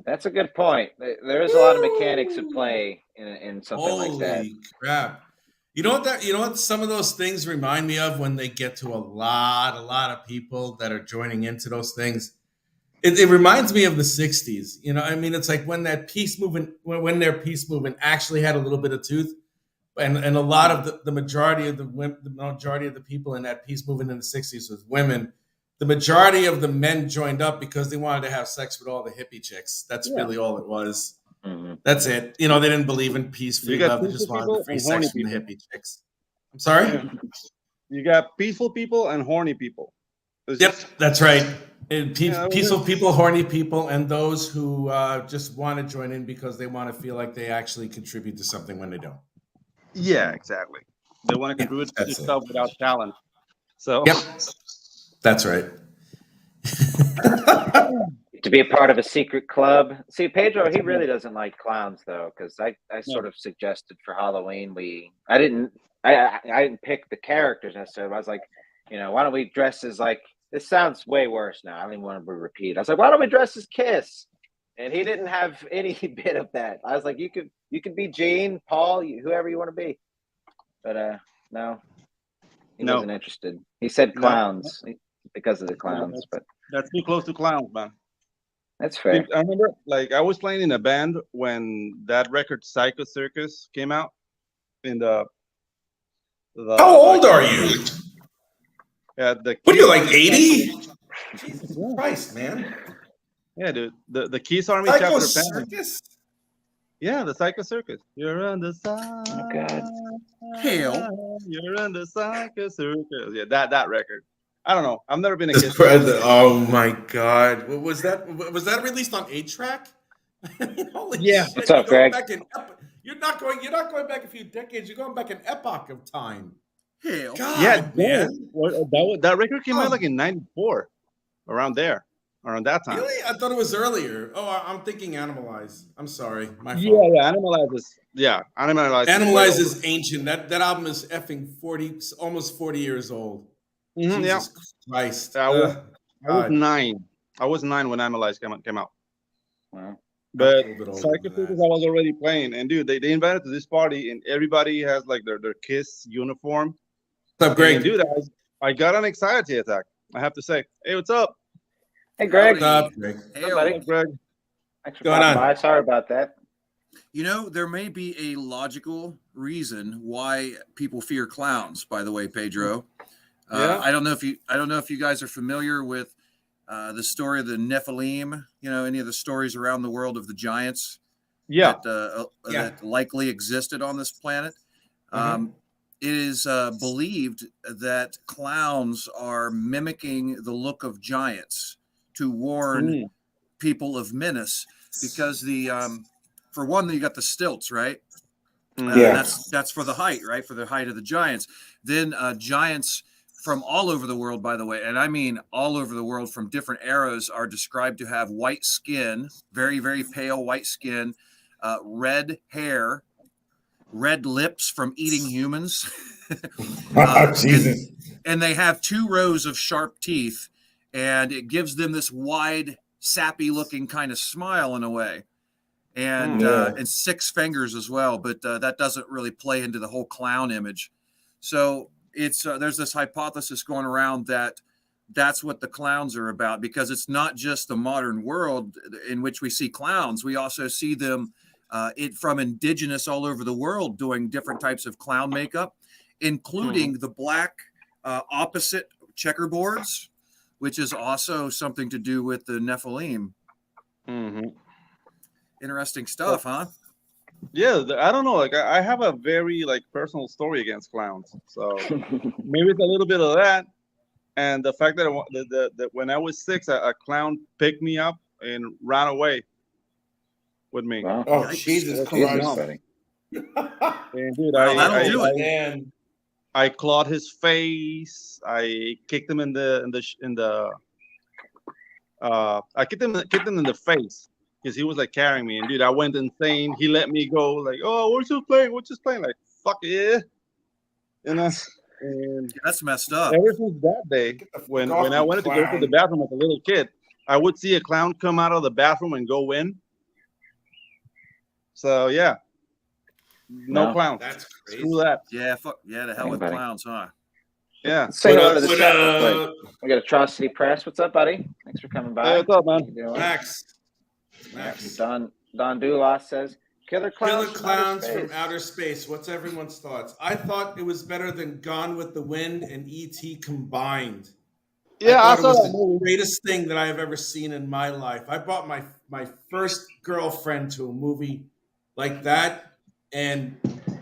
That's a good point. There is a lot of mechanics at play in something like that. Holy crap. You know what some of those things remind me of when they get to a lot of people that are joining into those things. It reminds me of the 60s. I mean, it's like when that peace movement, when their peace movement actually had a little bit of tooth, and a lot of the majority of the people in that peace movement in the 60s was women. The majority of the men joined up because they wanted to have sex with all the hippie chicks. That's really all it was. Mm-hmm. That's it. They didn't believe in peace, free love. They just wanted the free sex from the hippie chicks. I'm sorry? Yeah. You got peaceful people and horny people. That's right. Peaceful people, horny people, and those who just want to join in because they want to feel like they actually contribute to something when they don't. Yeah, exactly. They want to contribute to stuff without talent. So, that's right. To be a part of a secret club. See, Pedro, he really doesn't like clowns though, because I sort of suggested for Halloween I didn't pick the characters necessarily. I was like, why don't we dress as like, this sounds way worse now. I don't even want to repeat. I was like, why don't we dress as Kiss? And he didn't have any bit of that. I was like, you could be Gene, Paul, whoever you want to be. But no, he wasn't interested. He said clowns because of the clowns. But that's too close to clowns, man. That's fair. I remember, like, I was playing in a band when that record Psycho Circus came out. In the how old are you? Yeah, what are you, like 80? Jesus Christ, man. Yeah, dude. The Kiss Army Psycho chapter Circus? Yeah, the Psycho Circus. You're on the side. Oh God. Hell. You're on the Psycho Circus. Yeah, that record. I don't know. I've never been a Kiss. Oh my God. Was that released on 8-track? Yeah. Shit. What's up, Greg? You're not going back a few decades. You're going back an epoch of time. Hell. God, man. That record came Oh. out like in '94, around that time. Really? I thought it was earlier. Oh, I'm thinking Animalize. I'm sorry. My Yeah, fault. yeah. Animalize. Animalize is ancient. That album is effing 40, almost 40 years old. Mhm, yeah. Jesus Christ. I was God. 9. I was 9 when Animalize came out. Wow. But a little bit older Psycho than Circus that. I was already playing, and dude, they invited to this party, and everybody has like their Kiss uniform. What's up, Greg? And dude, I got an anxiety attack. I have to say, hey, what's up? Hey, Greg. What's up, Greg? Hell. buddy. What's up, Greg? Thanks for Going stopping on? by. Sorry about that. You know, there may be a logical reason why people fear clowns. By the way, Pedro, Yeah. I don't know if you guys are familiar with the story of the Nephilim. You know, any of the stories around the world of the giants Yeah. that likely existed on this planet. It is believed that clowns are mimicking the look of giants to warn people of menace, because for one, you got the stilts, right? Yeah. That's for the height, right? For the height of the giants. Then giants from all over the world, by the way, and I mean all over the world from different eras, are described to have white skin, very, very pale white skin, red hair, red lips from eating humans. Jesus. And they have 2 rows of sharp teeth, and it gives them this wide, sappy looking kind of smile in a way. And 6 fingers as well, but that doesn't really play into the whole clown image. So it's there's this hypothesis going around that that's what the clowns are about, because it's not just the modern world in which we see clowns. We also see them from indigenous all over the world doing different types of clown makeup, including the black opposite checkerboards, which is also something to do with the Nephilim. Interesting stuff, huh? Yeah, I don't know. Like, I have a very like personal story against clowns, so maybe it's a little bit of that, and the fact that that when I was 6, a clown picked me up and ran away with me. Wow. Oh, Jesus Jesus, Christ. buddy. And dude, Well, that'll do it. Man. I clawed his face. I kicked him I kicked him in the face because he was like carrying me, and dude, I went insane. He let me go. Like, oh, we're just playing. Like, fuck yeah, you know. And That's messed up. ever since that day, when I wanted to go to the bathroom as a little kid, I would see a clown come out of the bathroom and go in. So yeah, no Wow. clowns. That's crazy. Screw that. Yeah, the hell with Buddy. clowns, huh? Yeah. Let's say What hello up, to the what chat real up? quick. We got Atrocity Press. What's up, buddy? Thanks for coming by. Hey, what's up, How man? you doing? Max. Don Dulas says, Killer Clowns, from Outer Space. What's everyone's thoughts? I thought it was better than Gone with the Wind and E.T. combined. Yeah, I I thought saw it was that the movie. greatest thing that I have ever seen in my life. I brought my first girlfriend to a movie like that, and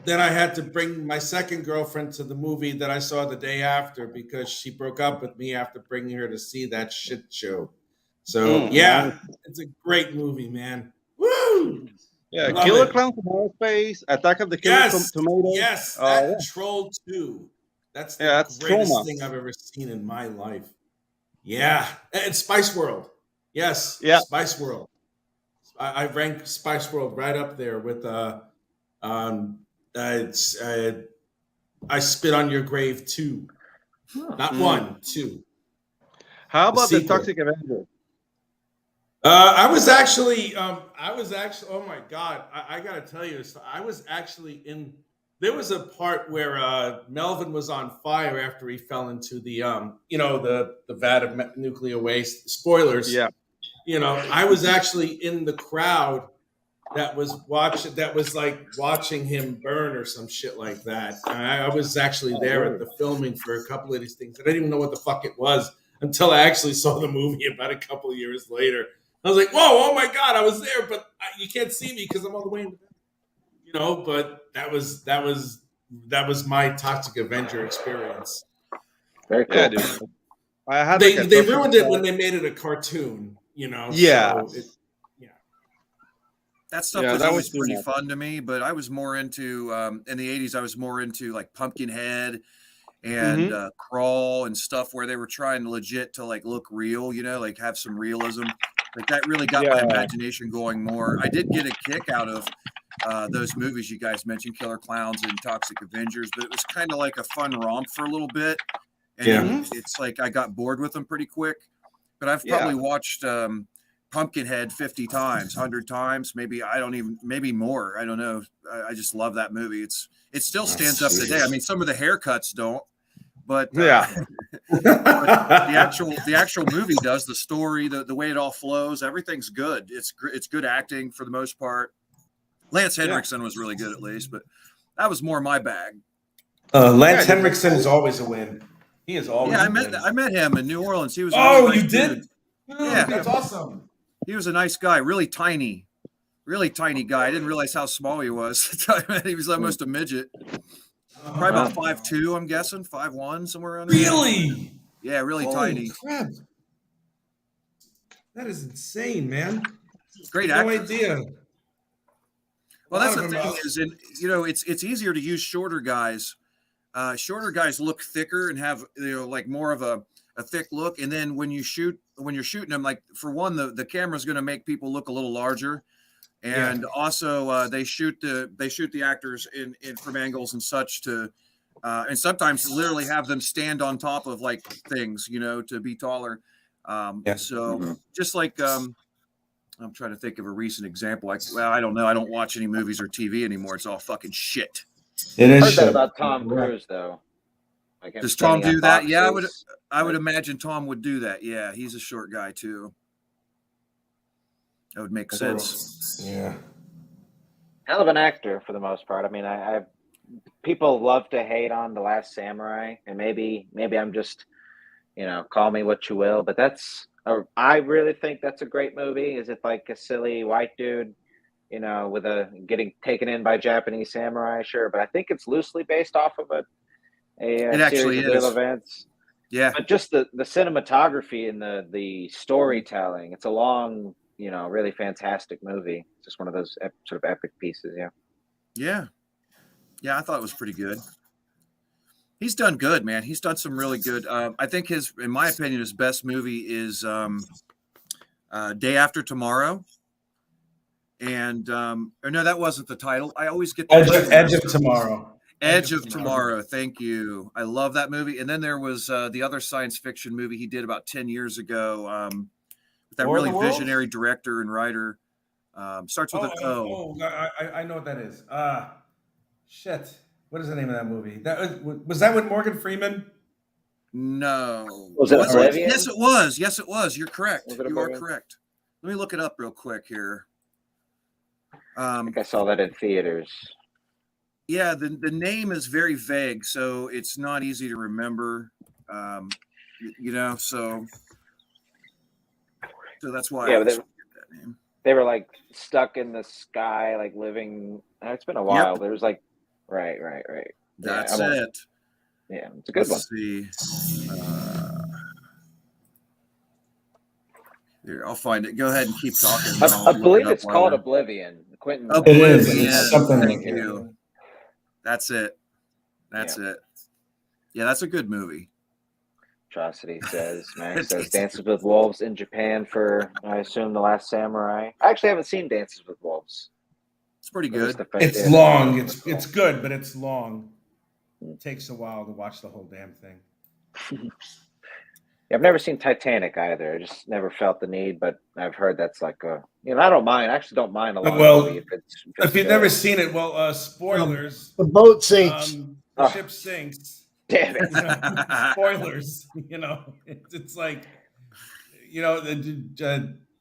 then I had to bring my second girlfriend to the movie that I saw the day after because she broke up with me after bringing her to see that shit show. So yeah, it's a great movie, man. Woo! Yeah, Love Killer it. Clowns from Outer Space, Attack of the Killer Tomatoes. Yes, that yeah. Troll 2. That's the Yeah, that's greatest trauma. thing I've ever seen in my life. Yeah, and Spice World. Yes, Yeah. Spice World. I rank Spice World right up there with I Spit on Your Grave 2. Not 1, 2. How about the sequel. Toxic Avenger? I was actually, oh my God, I gotta tell you, I was actually there was a part where Melvin was on fire after he fell into the vat of nuclear waste. Spoilers. Yeah. I was actually in the crowd that was watching him burn or some shit like that. I was actually there at the filming for a couple of these things. I didn't even know what the fuck it was until I actually saw the movie about a couple of years later. I was like, whoa, oh my God, I was there, but you can't see me because I'm all the way in the back. But that was my Toxic Avenger experience. Very cool. Yeah, dude. I had They ruined it when they made it a cartoon, Yeah. So That stuff Yeah, was that always was too pretty much. fun to me, but I was more into in the 80s. I was more into like Pumpkinhead and Crawl and stuff where they were trying legit to like look real, you know, like have some realism. Like that really got my imagination going more. I did get a kick out of those movies you guys mentioned, Killer Clowns and Toxic Avengers, but it was kind of like a fun romp for a little bit. And it's like I got bored with them pretty quick. But I've probably watched Pumpkinhead 50 times, 100 times, maybe more. I don't know. I just love that movie. It still stands up today. I mean, some of the haircuts don't, but but the actual movie does. The story, the way it all flows, everything's good. It's good acting for the most part. Lance Henriksen was really good at least, but that was more my bag. Lance Henriksen is always a win. He is always. Yeah, I met him in New Orleans. He was. Oh, you did? Yeah, that's awesome. He was a nice guy, really tiny guy. I didn't realize how small he was. He was almost a midget. Probably about 5'2", I'm guessing, 5'1", somewhere around there. Really? Yeah, really tiny. Crap. That is insane, man. Great actor. No idea. Well, that's the thing is, it's easier to use shorter guys. Shorter guys look thicker and have like more of a thick look, and then when you're shooting them, like for one, the camera's going to make people look a little larger, and also they shoot the actors in from angles and such to, and sometimes literally have them stand on top of like things, to be taller. So just like I'm trying to think of a recent example. I don't know. I don't watch any movies or TV anymore. It's all fucking shit. It is. I heard that about Tom Cruise, though. Like does Tom do that? Yeah, I would imagine Tom would do that. Yeah, he's a short guy too. That would make sense. Yeah. Hell of an actor for the most part. I mean, I people love to hate on The Last Samurai, and maybe I'm just, call me what you will, but I really think that's a great movie. Is it like a silly white dude, with getting taken in by Japanese samurai? Sure, but I think it's loosely based off of it actually series of real events. Yeah, but just the cinematography and the storytelling. It's a long, really fantastic movie. It's just one of those sort of epic pieces. Yeah. I thought it was pretty good. He's done good, man. He's done some really good. I think in my opinion, his best movie is Day After Tomorrow. And no, that wasn't the title. I always get Edge of Tomorrow. Edge of Tomorrow. Thank you. I love that movie. And then there was the other science fiction movie he did about 10 years ago. With that really visionary director and writer. Starts with an O. I know what that is. Shit. What is the name of that movie? Was that with Morgan Freeman? No. Was it Oblivion? Yes, it was. Yes, it was. You're correct. You are correct. Let me look it up real quick here. I think I saw that in theaters. Yeah, the name is very vague, so it's not easy to remember. So that's why. Yeah, they were like stuck in the sky, like living. It's been a while. Yep. There was like, right. That's it. Yeah, it's a good one. Let's see. Here, I'll find it. Go ahead and keep talking. I believe it's called Oblivion. Quentin. It is. It's something. Thank you. That's it. That's it. Yeah, that's a good movie. Atrocity says, Max says Dances with Wolves in Japan for, I assume, The Last Samurai. I actually haven't seen Dances with Wolves. It's pretty good. It's long. It's good, but it's long. It takes a while to watch the whole damn thing. I've never seen Titanic either. I just never felt the need, but I've heard that's like I don't mind. I actually don't mind a long movie if you've never seen it. Spoilers. The boat sinks. The ship sinks. Damn it. Spoilers. It's like,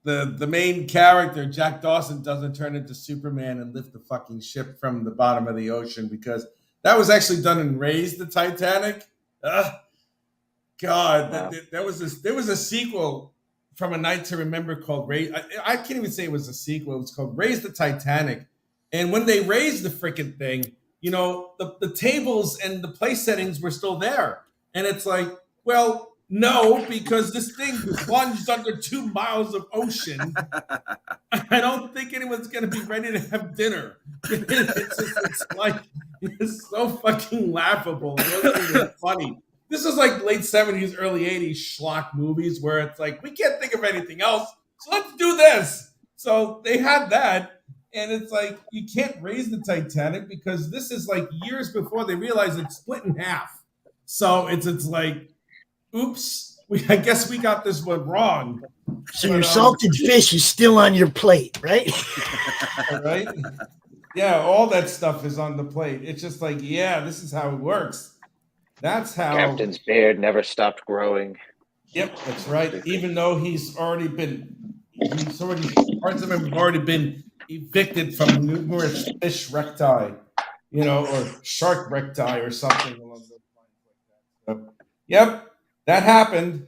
the main character, Jack Dawson, doesn't turn into Superman and lift the fucking ship from the bottom of the ocean, because that was actually done in Raise the Titanic. God, wow. There was a sequel from A Night to Remember called Raise. I can't even say it was a sequel. It was called Raise the Titanic. And when they raised the freaking thing, the tables and the place settings were still there. And it's like, well, no, because this thing plunged under 2 miles of ocean. I don't think anyone's going to be ready to have dinner. It's like, It's so fucking laughable. It wasn't even funny. This is like late 70s, early 80s schlock movies where it's like, we can't think of anything else, so let's do this. So they had that, and it's like, you can't raise the Titanic because this is like years before they realized it's split in half. So it's like, oops, I guess we got this one wrong. So your salted fish is still on your plate, right? Right? Yeah, all that stuff is on the plate. It's just like, yeah, this is how it works. That's how Captain's beard never stopped growing. Yep, that's right. Even though parts of him have already been evicted from numerous fish recti, or shark recti or something along those lines like that. So, yep, that happened.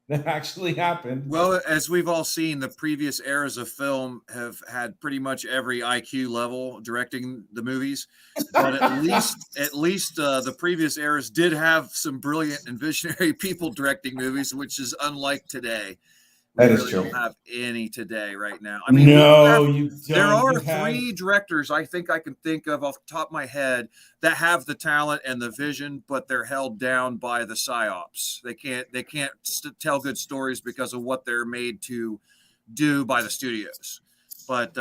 That actually happened. Well, as we've all seen, the previous eras of film have had pretty much every IQ level directing the movies, but at least the previous eras did have some brilliant and visionary people directing movies, which is unlike today. That We is really true. don't have any today right now. I mean, No, you don't. there are You have- three directors I think I can think of off the top of my head that have the talent and the vision, but they're held down by the psyops. They can't tell good stories because of what they're made to do by the studios. But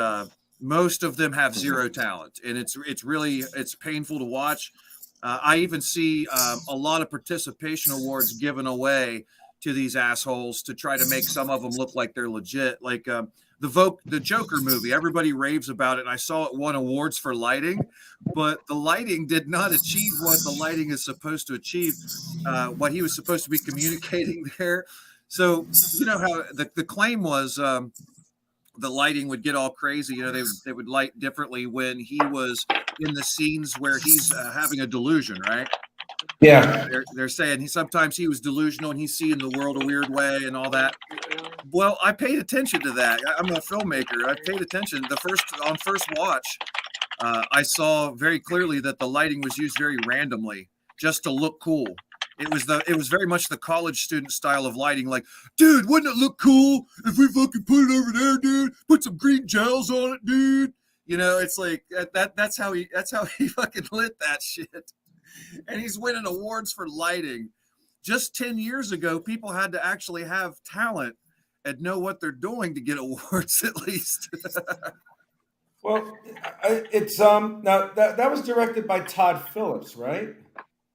most of them have zero talent, and it's painful to watch. I even see a lot of participation awards given away to these assholes to try to make some of them look like they're legit. Like the Joker movie, everybody raves about it. And I saw it won awards for lighting, but the lighting did not achieve what the lighting is supposed to achieve, what he was supposed to be communicating there. So you know how the claim was the lighting would get all crazy. They would light differently when he was in the scenes where he's having a delusion, right? Yeah. They're saying sometimes he was delusional and he's seeing the world a weird way and all that. Well, I paid attention to that. I'm a filmmaker. I paid attention. On first watch, I saw very clearly that the lighting was used very randomly just to look cool. It was very much the college student style of lighting. Like, dude, wouldn't it look cool if we fucking put it over there, dude? Put some green gels on it, dude. It's like that's how he fucking lit that shit. And he's winning awards for lighting. Just 10 years ago, people had to actually have talent and know what they're doing to get awards, at least. Well, it's now that was directed by Todd Phillips, right?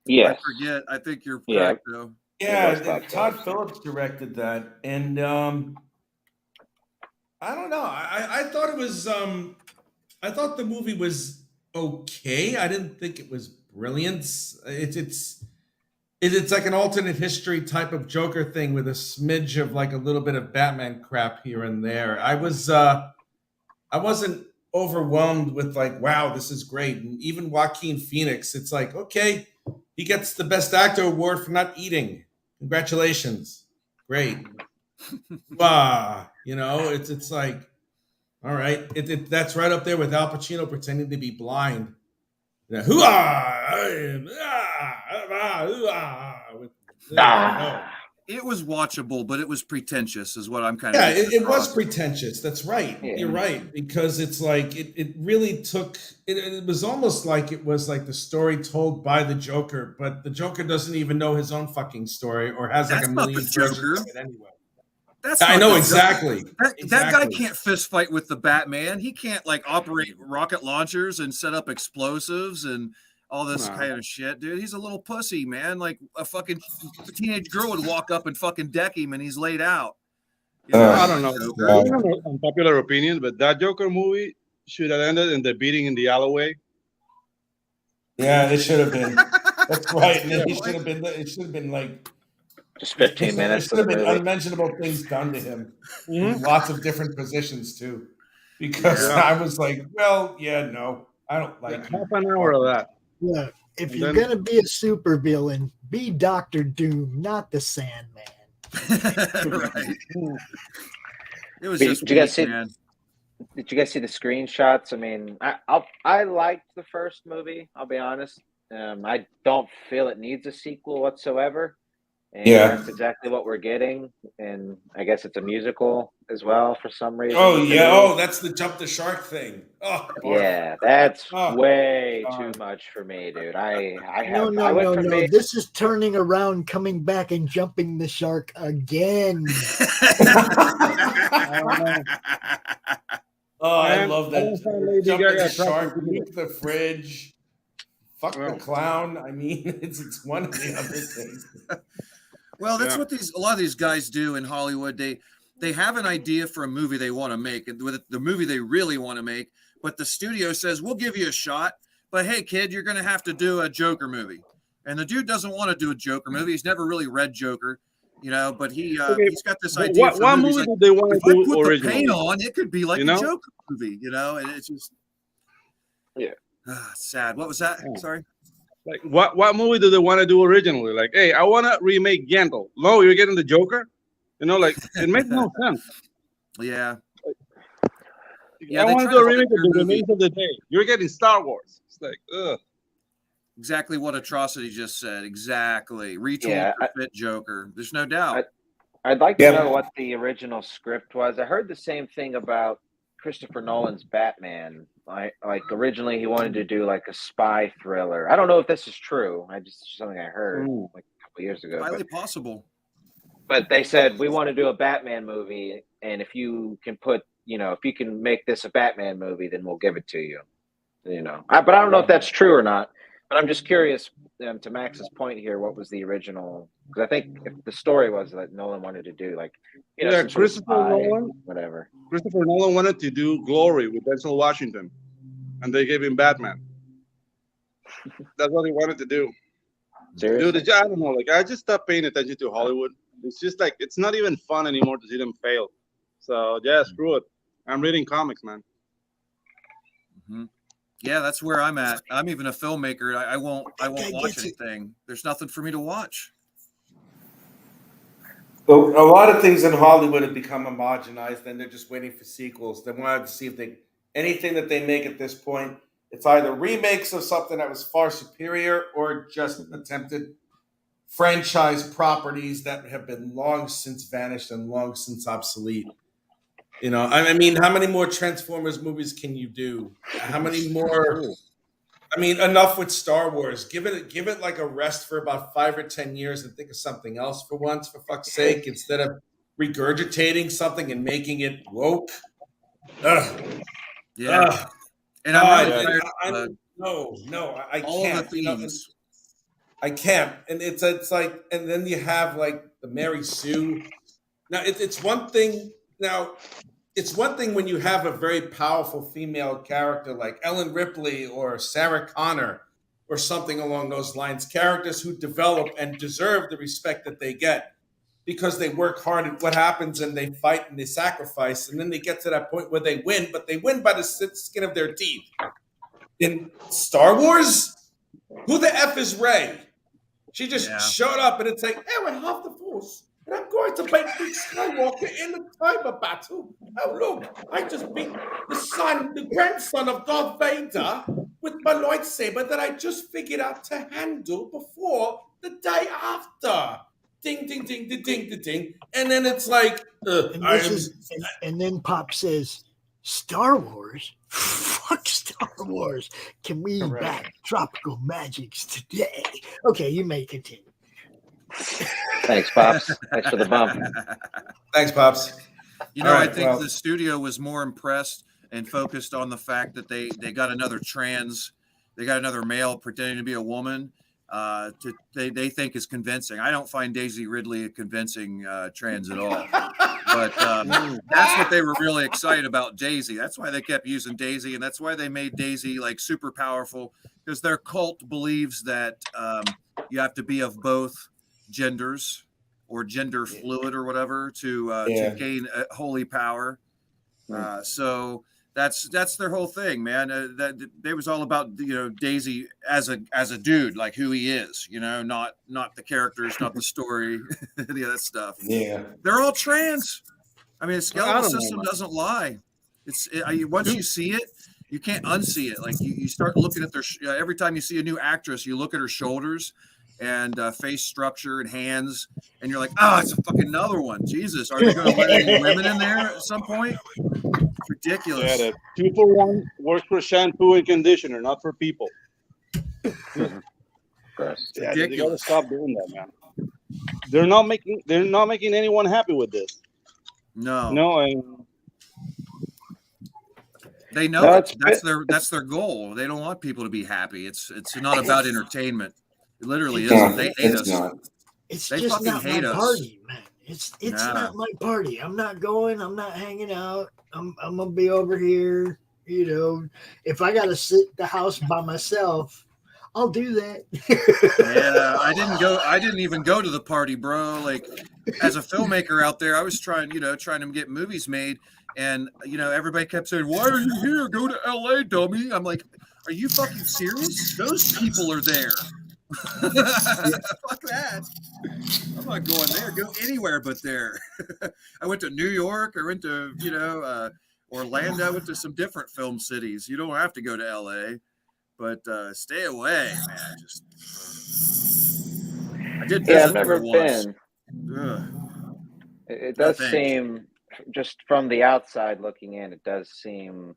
Yes. I forget. I think you're Yeah. correct, though. Yeah, Todd Phillips directed that, and I don't know. I thought it was. I thought the movie was okay. I didn't think it was brilliant. It's like an alternate history type of Joker thing with a smidge of like a little bit of Batman crap here and there. I wasn't overwhelmed with like, wow, this is great. And even Joaquin Phoenix, it's like, okay, he gets the Best Actor award for not eating. Congratulations, great. It's like, all right, that's right up there with Al Pacino pretending to be blind. Yeah, It was watchable, but it was pretentious, is what I'm kind yeah, of. it was pretentious. That's right. Yeah. You're right, because it's like it really took. It was almost like it was like the story told by the Joker, but the Joker doesn't even know his own fucking story, or has like That's a not the million versions Joker. of it anyway. I know the exactly. That guy can't fist fight with the Batman. He can't like operate rocket launchers and set up explosives and all this kind of shit, dude. He's a little pussy, man. Like a fucking teenage girl would walk up and fucking deck him, and he's laid out. I don't know. Unpopular opinion, but that Joker movie should have ended in the beating in the alleyway. Yeah, it should have been. That's right. And then he should have been. It should have been like Just 15 minutes. There should have been unmentionable things done to him in lots of different positions too. Because I was like, well, yeah, no, I don't like half an hour of that. Look, if you're going to be a supervillain, be Doctor Doom, not the Sandman. Right. It was Did just you guys see? man. Did you guys see the screenshots? I mean, I liked the first movie. I'll be honest. I don't feel it needs a sequel whatsoever. and Yeah. that's exactly what we're getting. And I guess it's a musical as well for some reason. Oh to yeah. me. Oh, that's the jump the shark thing. Oh, Yeah, that's Oh, way God. too much for me, dude. I No, I went from being This is turning around, coming back, and jumping the shark again. Oh, I Man, love I don't find that. Lady Jump in Gaga the attractive shark, either. nuke the fridge, fuck the Well. clown. I mean, it's one of the other things. Well, that's Yeah. what a lot of these guys do in Hollywood. They have an idea for a movie they want to make, and with the movie they really want to make, but the studio says, "We'll give you a shot, but hey, kid, you're going to have to do a Joker movie." And the dude doesn't want to do a Joker movie. He's never really read Joker, but he's got this But idea for what movies. movie Like, did they want if to I do put the originally? paint on, it could be like You a know? Joker movie, and it's just Yeah. sad. What was that? Yeah. Sorry. Like what movie did they want to do originally? Like, hey, I want to remake Gandalf. No, you're getting the Joker. Like it makes no sense. Yeah. I they want to try do a to remake fit of their the movie. Remains of the Day. You're getting Star Wars. It's like, ugh. Exactly what Atrocity just said. Exactly. Retool Yeah, to fit Joker. There's no doubt. I'd like to Yeah. know what the original script was. I heard the same thing about Christopher Nolan's Batman. Like originally he wanted to do like a spy thriller. I don't know if this is true. Just something I heard like a couple years ago. Highly possible. But they said we want to do a Batman movie, and if you can put, if you can make this a Batman movie, then we'll give it to you. But I don't know if that's true or not. But I'm just curious. To Max's point here, what was the original? Because I think if the story was that Nolan wanted to do like, Yeah, some sort of Christopher spy, Nolan. whatever. Christopher Nolan wanted to do Glory with Denzel Washington, and they gave him Batman. That's what he wanted to do. Seriously? Dude, I don't know. Like, I just stopped paying attention to Hollywood. It's just like it's not even fun anymore to see them fail. So yeah, screw it. I'm reading comics, man. Mm-hmm. Yeah, that's where I'm at. I'm even a filmmaker. I won't watch get it. anything. There's nothing for me to watch. Well, a lot of things in Hollywood have become homogenized, and they're just waiting for sequels. They wanted to see if anything that they make at this point, it's either remakes of something that was far superior or just attempted franchise properties that have been long since vanished and long since obsolete. I mean, how many more Transformers movies can you do? How many more? I mean, enough with Star Wars. Give it like a rest for about 5 or 10 years and think of something else for once, for fuck's sake, instead of regurgitating something and making it woke. Ugh. Yeah. Ugh. And I'm really tired I all can't. the themes. I can't. And it's like, and then you have like the Mary Sue. Now it's one thing. Now it's one thing when you have a very powerful female character like Ellen Ripley or Sarah Connor or something along those lines, characters who develop and deserve the respect that they get because they work hard at what happens and they fight and they sacrifice. And then they get to that point where they win, but they win by the skin of their teeth. In Star Wars, who the F is Rey? She just showed up and it's like, hey, we're half the force. And I'm going to beat Luke Skywalker in the timer battle. Oh, look, I just beat the grandson of Darth Vader with my lightsaber that I just figured out to handle before the day after. Ding, ding, ding, ding, ding, ding, ding. And then it's like, and then Pop says, Star Wars? Fuck Star Wars. Can we back tropical magics today? Okay, you may continue. Thanks, Pops. Thanks for the bump. Thanks, Pops. I think the studio was more impressed and focused on the fact that they got another male pretending to be a woman. They think is convincing. I don't find Daisy Ridley a convincing trans at all. But that's what they were really excited about, Daisy. That's why they kept using Daisy, and that's why they made Daisy like super powerful, because their cult believes that you have to be of both genders or gender fluid or whatever to gain holy power. So that's their whole thing, man. That they was all about Daisy as a dude, like who he is, not the characters, not the story, any of that stuff. Yeah, they're all trans. I mean, the skeletal system doesn't lie. Once you see it, you can't unsee it. Like you start looking at every time you see a new actress, you look at her shoulders. and face structure and hands, and you're like, oh, it's a fucking another one. Jesus, are they going to let any women in there at some point? It's ridiculous. Yeah, the 2-for-1 works for shampoo and conditioner, not for people. Gross. Yeah, they gotta Ridiculous. stop doing that, man. They're not making anyone happy with this. No, No, and they know No, it. it's That's their goal. They don't want people to be happy. It's not about entertainment. It literally It's isn't. No, They hate it's us. not. It's They just fucking not my hate us. party, man. It's Nah. not my party. I'm not going. I'm not hanging out. I'm gonna be over here. You know, if I gotta sit at the house by myself, I'll do that. Yeah, I didn't even go to the party, bro. Like, as a filmmaker out there, I was trying to get movies made, and everybody kept saying, "Why are you here? Go to LA, dummy." I'm like, "Are you fucking serious? Those people are there." Fuck that. I'm not going there. Go anywhere but there. I went to New York. I went to Orlando. I went to some different film cities. You don't have to go to LA. But stay away, man. I did Yeah, visit I've there never once. been. Ugh. It No, does thanks. seem, just from the outside looking in, it does seem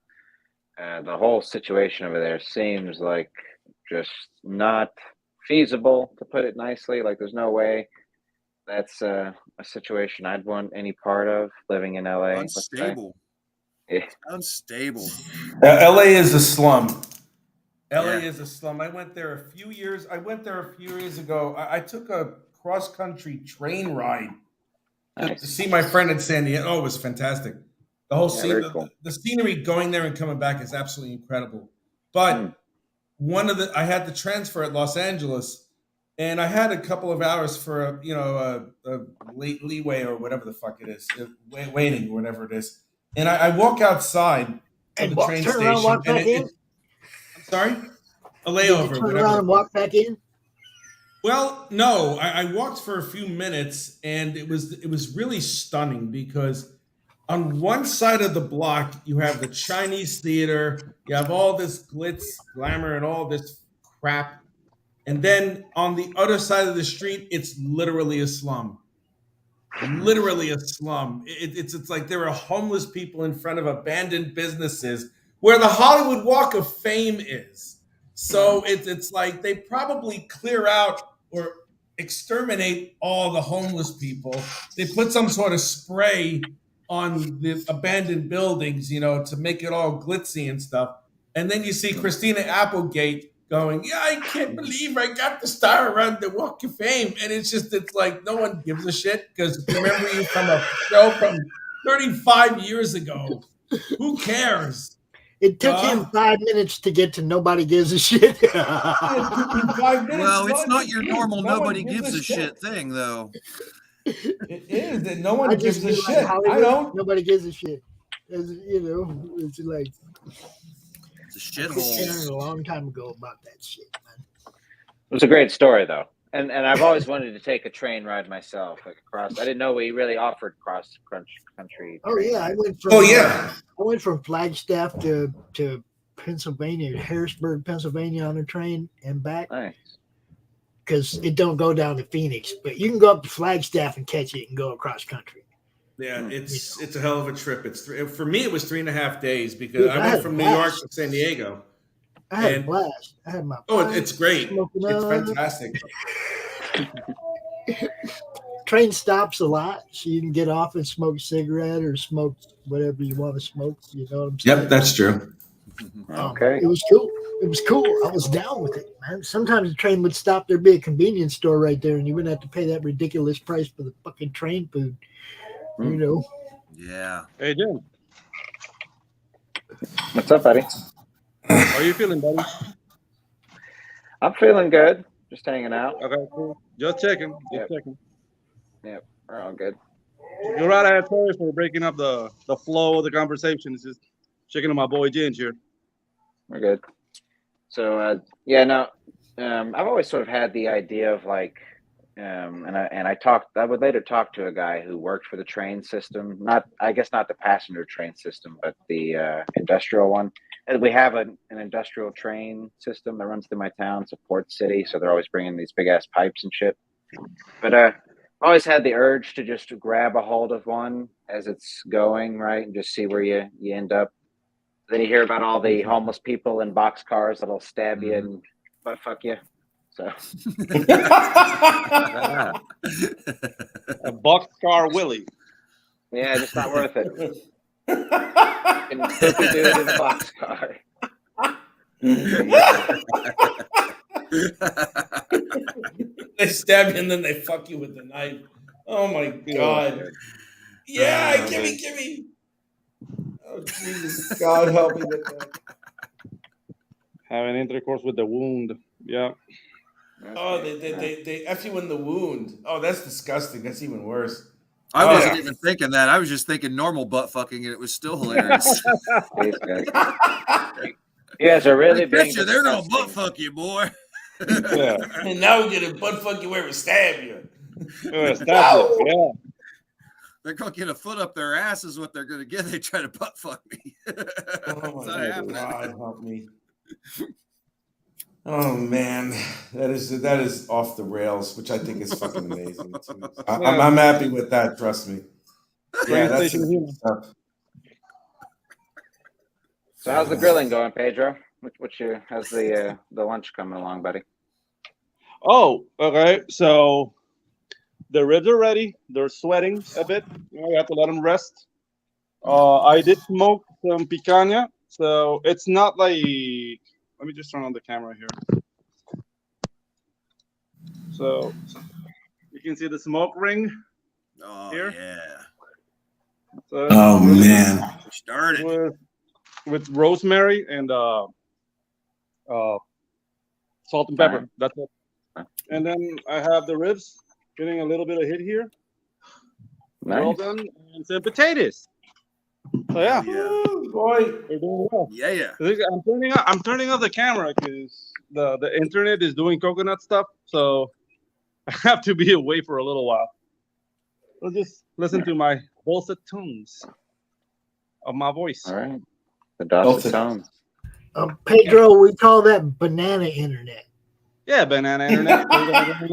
the whole situation over there seems like just not feasible, to put it nicely. Like, there's no way that's a situation I'd want any part of, living in LA, let's say. Unstable. Yeah. Unstable. LA is a slum. LA Yeah. is a slum. I went there a few years ago. I took a cross-country train ride to Nice. see my friend in San Diego. Oh, it was fantastic. The whole Yeah, scene, very cool. the scenery going there and coming back is absolutely incredible. But I had to transfer at Los Angeles, and I had a couple of hours for a late leeway or whatever the fuck it is, waiting or whatever it is. And I walk outside of And the train turn around, station, walk back in. I'm sorry, a Did you layover, turn whatever. around and walk back in? Well, no, I walked for a few minutes, and it was really stunning because on one side of the block you have the Chinese theater, you have all this glitz, glamour, and all this crap, and then on the other side of the street, it's literally a slum. Literally a slum. It's like there are homeless people in front of abandoned businesses where the Hollywood Walk of Fame is. So it's like they probably clear out or exterminate all the homeless people. They put some sort of spray on the abandoned buildings, to make it all glitzy and stuff. And then you see Christina Applegate going, "Yeah, I can't believe I got the star around the Walk of Fame." And it's like no one gives a shit because remember you from a show from 35 years ago. Who cares? It took him 5 minutes to get to nobody gives a shit. It took him 5 minutes. Well, No, it's not your normal no one nobody gives a shit thing, though. It is that no one I gives just a feel like shit. I Hollywood, don't. nobody gives a shit. It's like It's a I quit caring shithole. a long time ago about that shit, man. It was a great story, though. And I've always wanted to take a train ride myself, like across. I didn't know we really offered cross country. Oh yeah, I went from Flagstaff to Pennsylvania, Harrisburg, Pennsylvania on a train and back Nice. because it don't go down to Phoenix, but you can go up to Flagstaff and catch it and go across country. Yeah, it's a hell of a trip. For me, it was 3.5 days because Dude, I I went had from a New York blast. to San Diego. I had a And- blast. I had my It's great. smoking It's up. fantastic. Train stops a lot, so you can get off and smoke a cigarette or smoke whatever you want to smoke. You know what I'm saying? Yep, that's true. Okay. It was cool. It was cool. I was down with it, man. Sometimes the train would stop. There'd be a convenience store right there, and you wouldn't have to pay that ridiculous price for the fucking train food. You know? Yeah. Hey, Jim, What's up, buddy? how are you feeling, buddy? I'm feeling good. Just hanging out. Okay, cool. Just checking. Yep. Checking. Yep, we're all good. You're right. I sorry for breaking up the flow of the conversation. It's just checking on my boy Ginge here. We're good. So yeah, no, I've always sort of had the idea of like, and I would later talk to a guy who worked for the train system, not the passenger train system, but the industrial one. and we have an industrial train system that runs through my town. It's a port city, so they're always bringing these big ass pipes and shit. But I always had the urge to just grab a hold of one as it's going, right, and just see where you end up. Then you hear about all the homeless people in boxcars that'll stab you and butt fuck you. So A boxcar Willie. yeah, just not worth it. And creepy dude in a boxcar. They stab you and then they fuck you with the knife. Oh my God. Yeah, gimme. Oh Jesus, God help me with that. Having intercourse with the wound. Yeah. Oh, they F you in the wound. Oh, that's disgusting. That's even worse. I wasn't even thinking that. I was just thinking normal butt fucking, and it was still hilarious. These guys. You guys are really being They're gonna disgusting. butt fuck you, boy. Yeah. And now we're gonna butt fuck you where we stab you. Yeah. Yeah. They're gonna get a foot up their ass is what they're gonna get. They try to butt fuck me. Oh It's not my happening. God, help me. Oh man, that is off the rails, which I think is fucking amazing. I'm happy with that. Trust me. Yeah, that's PlayStation stuff. So how's the grilling going, Pedro? How's the lunch coming along, buddy? Oh, okay. So the ribs are ready. They're sweating a bit. You have to let them rest. I did smoke some picanha, so it's not like. Let me just turn on the camera here. So you can see the smoke ring. Oh Here? yeah. So Oh man. Started. with rosemary and salt and pepper. That's it. And then I have the ribs getting a little bit of hit here. Nice. Well done. And some potatoes. So yeah, Ooh, boy. they're doing well. Yeah. I'm turning off the camera because the internet is doing coconut stuff, so I have to be away for a little while. I'll just listen to my dulcet tones of my voice. All right. The dulcet tones. Pedro, we call that banana internet. Yeah, banana internet. Yeah,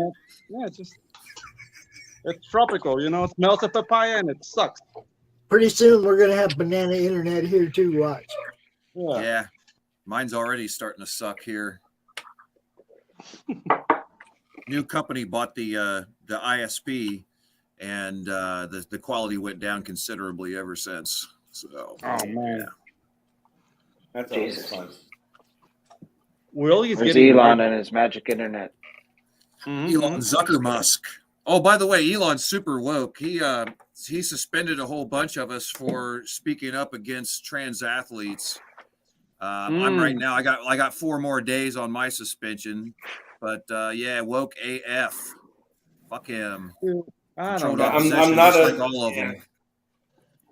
it's tropical. It smells of papaya and it sucks. Pretty soon we're gonna have banana internet here too. Watch. Yeah. Mine's already starting to suck here. New company bought the ISP, and the quality went down considerably ever since. So, Oh man, That's always fun. Willie's Where's getting Elon and his magic internet? Elon Zuckermusk. Oh, by the way, Elon's super woke. He suspended a whole bunch of us for speaking up against trans athletes. I'm right now. I got 4 more days on my suspension, but yeah, woke AF. Fuck him. I don't Controlled know. opposition, I'm not just a- like all of them.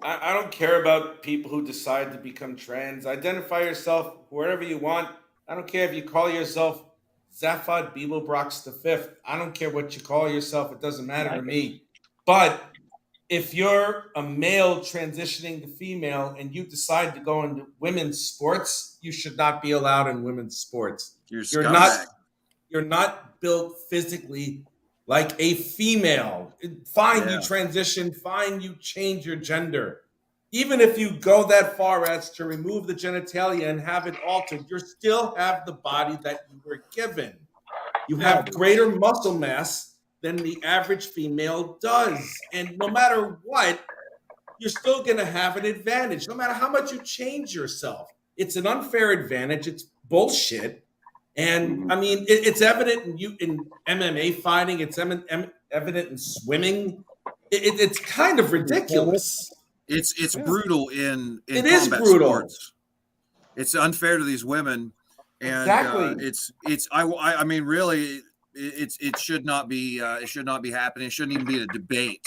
I don't care about people who decide to become trans. Identify yourself wherever you want. I don't care if you call yourself Zaphod Beeblebrox V. I don't care what you call yourself. It doesn't matter to me. But if you're a male transitioning to female and you decide to go into women's sports, you should not be allowed in women's sports. You're You're not built physically like a female. Fine, you transition. Fine, you change your gender. Even if you go that far as to remove the genitalia and have it altered, you still have the body that you were given. You have greater muscle mass than the average female does. And no matter what, you're still going to have an advantage, no matter how much you change yourself. It's an unfair advantage. It's bullshit. And I mean, it's evident in MMA fighting. It's evident in swimming. It's kind of ridiculous. It's brutal in It is combat brutal. sports. It's unfair to these women, and Exactly. I mean, really, it should not be happening. It shouldn't even be a debate.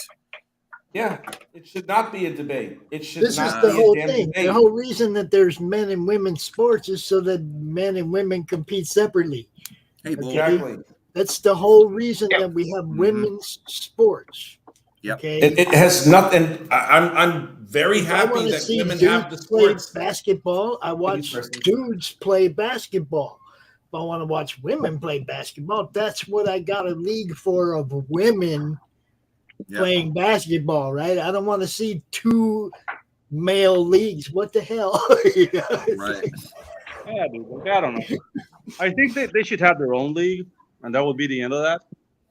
Yeah, it should not be a debate. It should This is not the be whole a damn thing. debate. The whole reason that there's men and women's sports is so that men and women compete separately. Hey, boy. Exactly. That's the whole reason that we have women's sports. Yep. Okay. It has nothing. I'm very If I happy wanna that see women dudes have the play sports. basketball, I watch person. dudes play basketball. If I want to watch women play basketball, that's what I got a league for, of women playing basketball, right? I don't want to see two male leagues. What the hell? You know, it's Right. like, Yeah, dude, like, I don't know. I think they should have their own league, and that would be the end of that.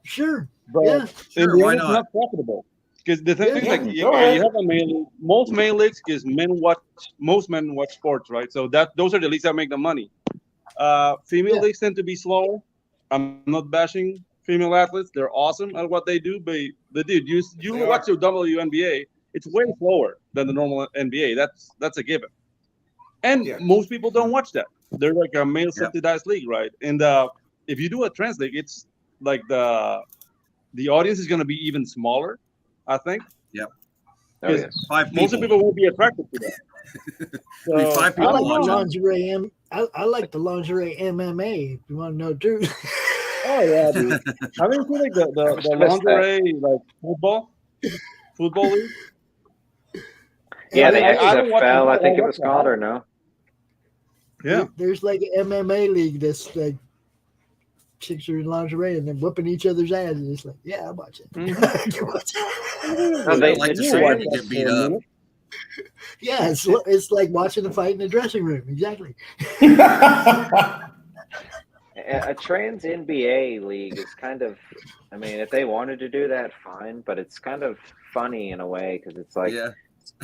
sure. But Yeah. in Sure, the why end, it's not? not profitable. Because the thing Yeah, is, yeah, like, go ahead. you have a male, most male leagues is most men watch sports, right? So those are the leagues that make the money. Female Yeah. leagues tend to be slower. I'm not bashing female athletes; they're awesome at what they do. But dude, you They watch are. the WNBA, it's way slower than the normal NBA. That's a given. And Yeah. most people don't watch that. They're like a male Yep. subsidized league, right? And if you do a trans league, it's like the audience is going to be even smaller, I think, Yep. Oh because yes. 5 most of people. people won't be attracted to that. I mean, So 5 I people like the watching. lingerie. I like the lingerie MMA. If you want to know too. oh yeah, dude. Haven't you seen like the must have missed that. lingerie like football league? Yeah, the I don't watch XFL, I football, think I it watch was the called, or highlights. no? Yeah. There's like an MMA league that's like chicks are in lingerie and then whooping each other's asses. It's like, yeah, I watch it. Mhm. I can watch it. No, I they, like the to see trans, people get beat For a up. minute. Yeah, it's like watching a fight in the dressing room. Exactly. a trans NBA league is kind of, I mean, if they wanted to do that, fine, but it's kind of funny in a way because it's like, Yeah.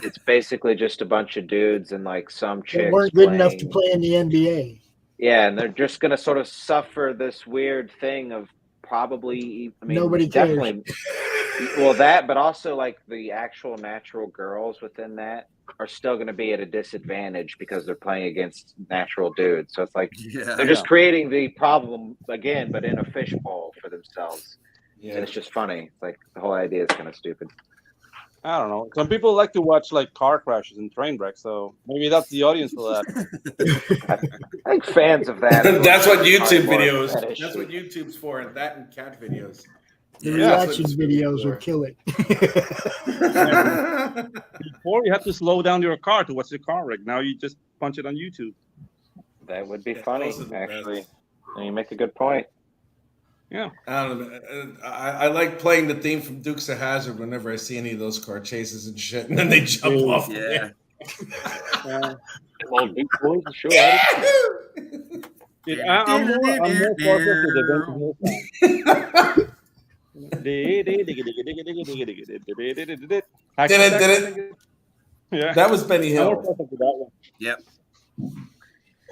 it's basically just a bunch of dudes and like some They chicks weren't good enough to playing. play in the NBA. Yeah, and they're just going to sort of suffer this weird thing of probably, I mean, Nobody cares. definitely, well, that, but also like the actual natural girls within that are still going to be at a disadvantage because they're playing against natural dudes. So it's like Yeah. they're just creating the problem again, but in a fishbowl for themselves. Yeah. And it's just funny. It's like the whole idea is kind of stupid. I don't know. Some people like to watch like car crashes and train wrecks, so maybe that's the audience for that. I think fans of that. That's what YouTube more videos. fetish. That's what YouTube's for, and that and cat videos. The Yeah, that's what reaction it's really videos for. will kill it. Before you had to slow down your car to watch the car wreck. Now you just punch it on YouTube. That would be Yeah, funny, those are the actually. best. And you make a good point. Yeah. I don't know. I like playing the theme from Dukes of Hazzard whenever I see any of those car chases and shit, and then they jump Dude, off. Yeah. Well, Beach Boys, sure. Dude, I'm more focused to the Vince Yeah. That was Benny I'm more Hill. focused to that one. Yep.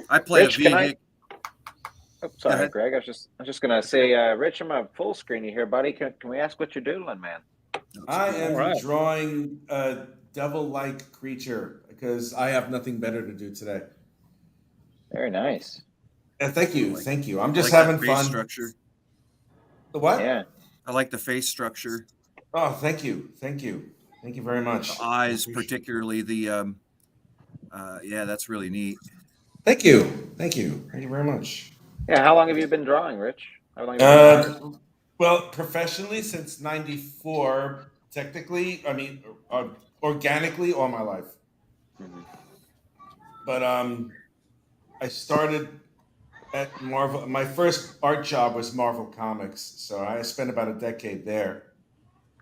I play Rich, a can I- vehicle. Oh, sorry, ahead. Greg. I was just gonna say, Rich, I'm a full screen here, buddy. Can we ask what you're doing, man? I am All right. drawing a devil-like creature because I have nothing better to do today. Very nice. Thank you, thank you. I'm just I like having the face fun. structure. The what? Yeah. I like the face structure. Oh, thank you, thank you, thank you very much. The eyes, particularly the yeah, that's really neat. Thank you, thank you, thank you very much. Yeah. How long have you been drawing, Rich? How long have you been drawing? Well, professionally since '94. Technically, I mean, organically all my life. Mhm. But I started at Marvel. My first art job was Marvel Comics, so I spent about a decade there.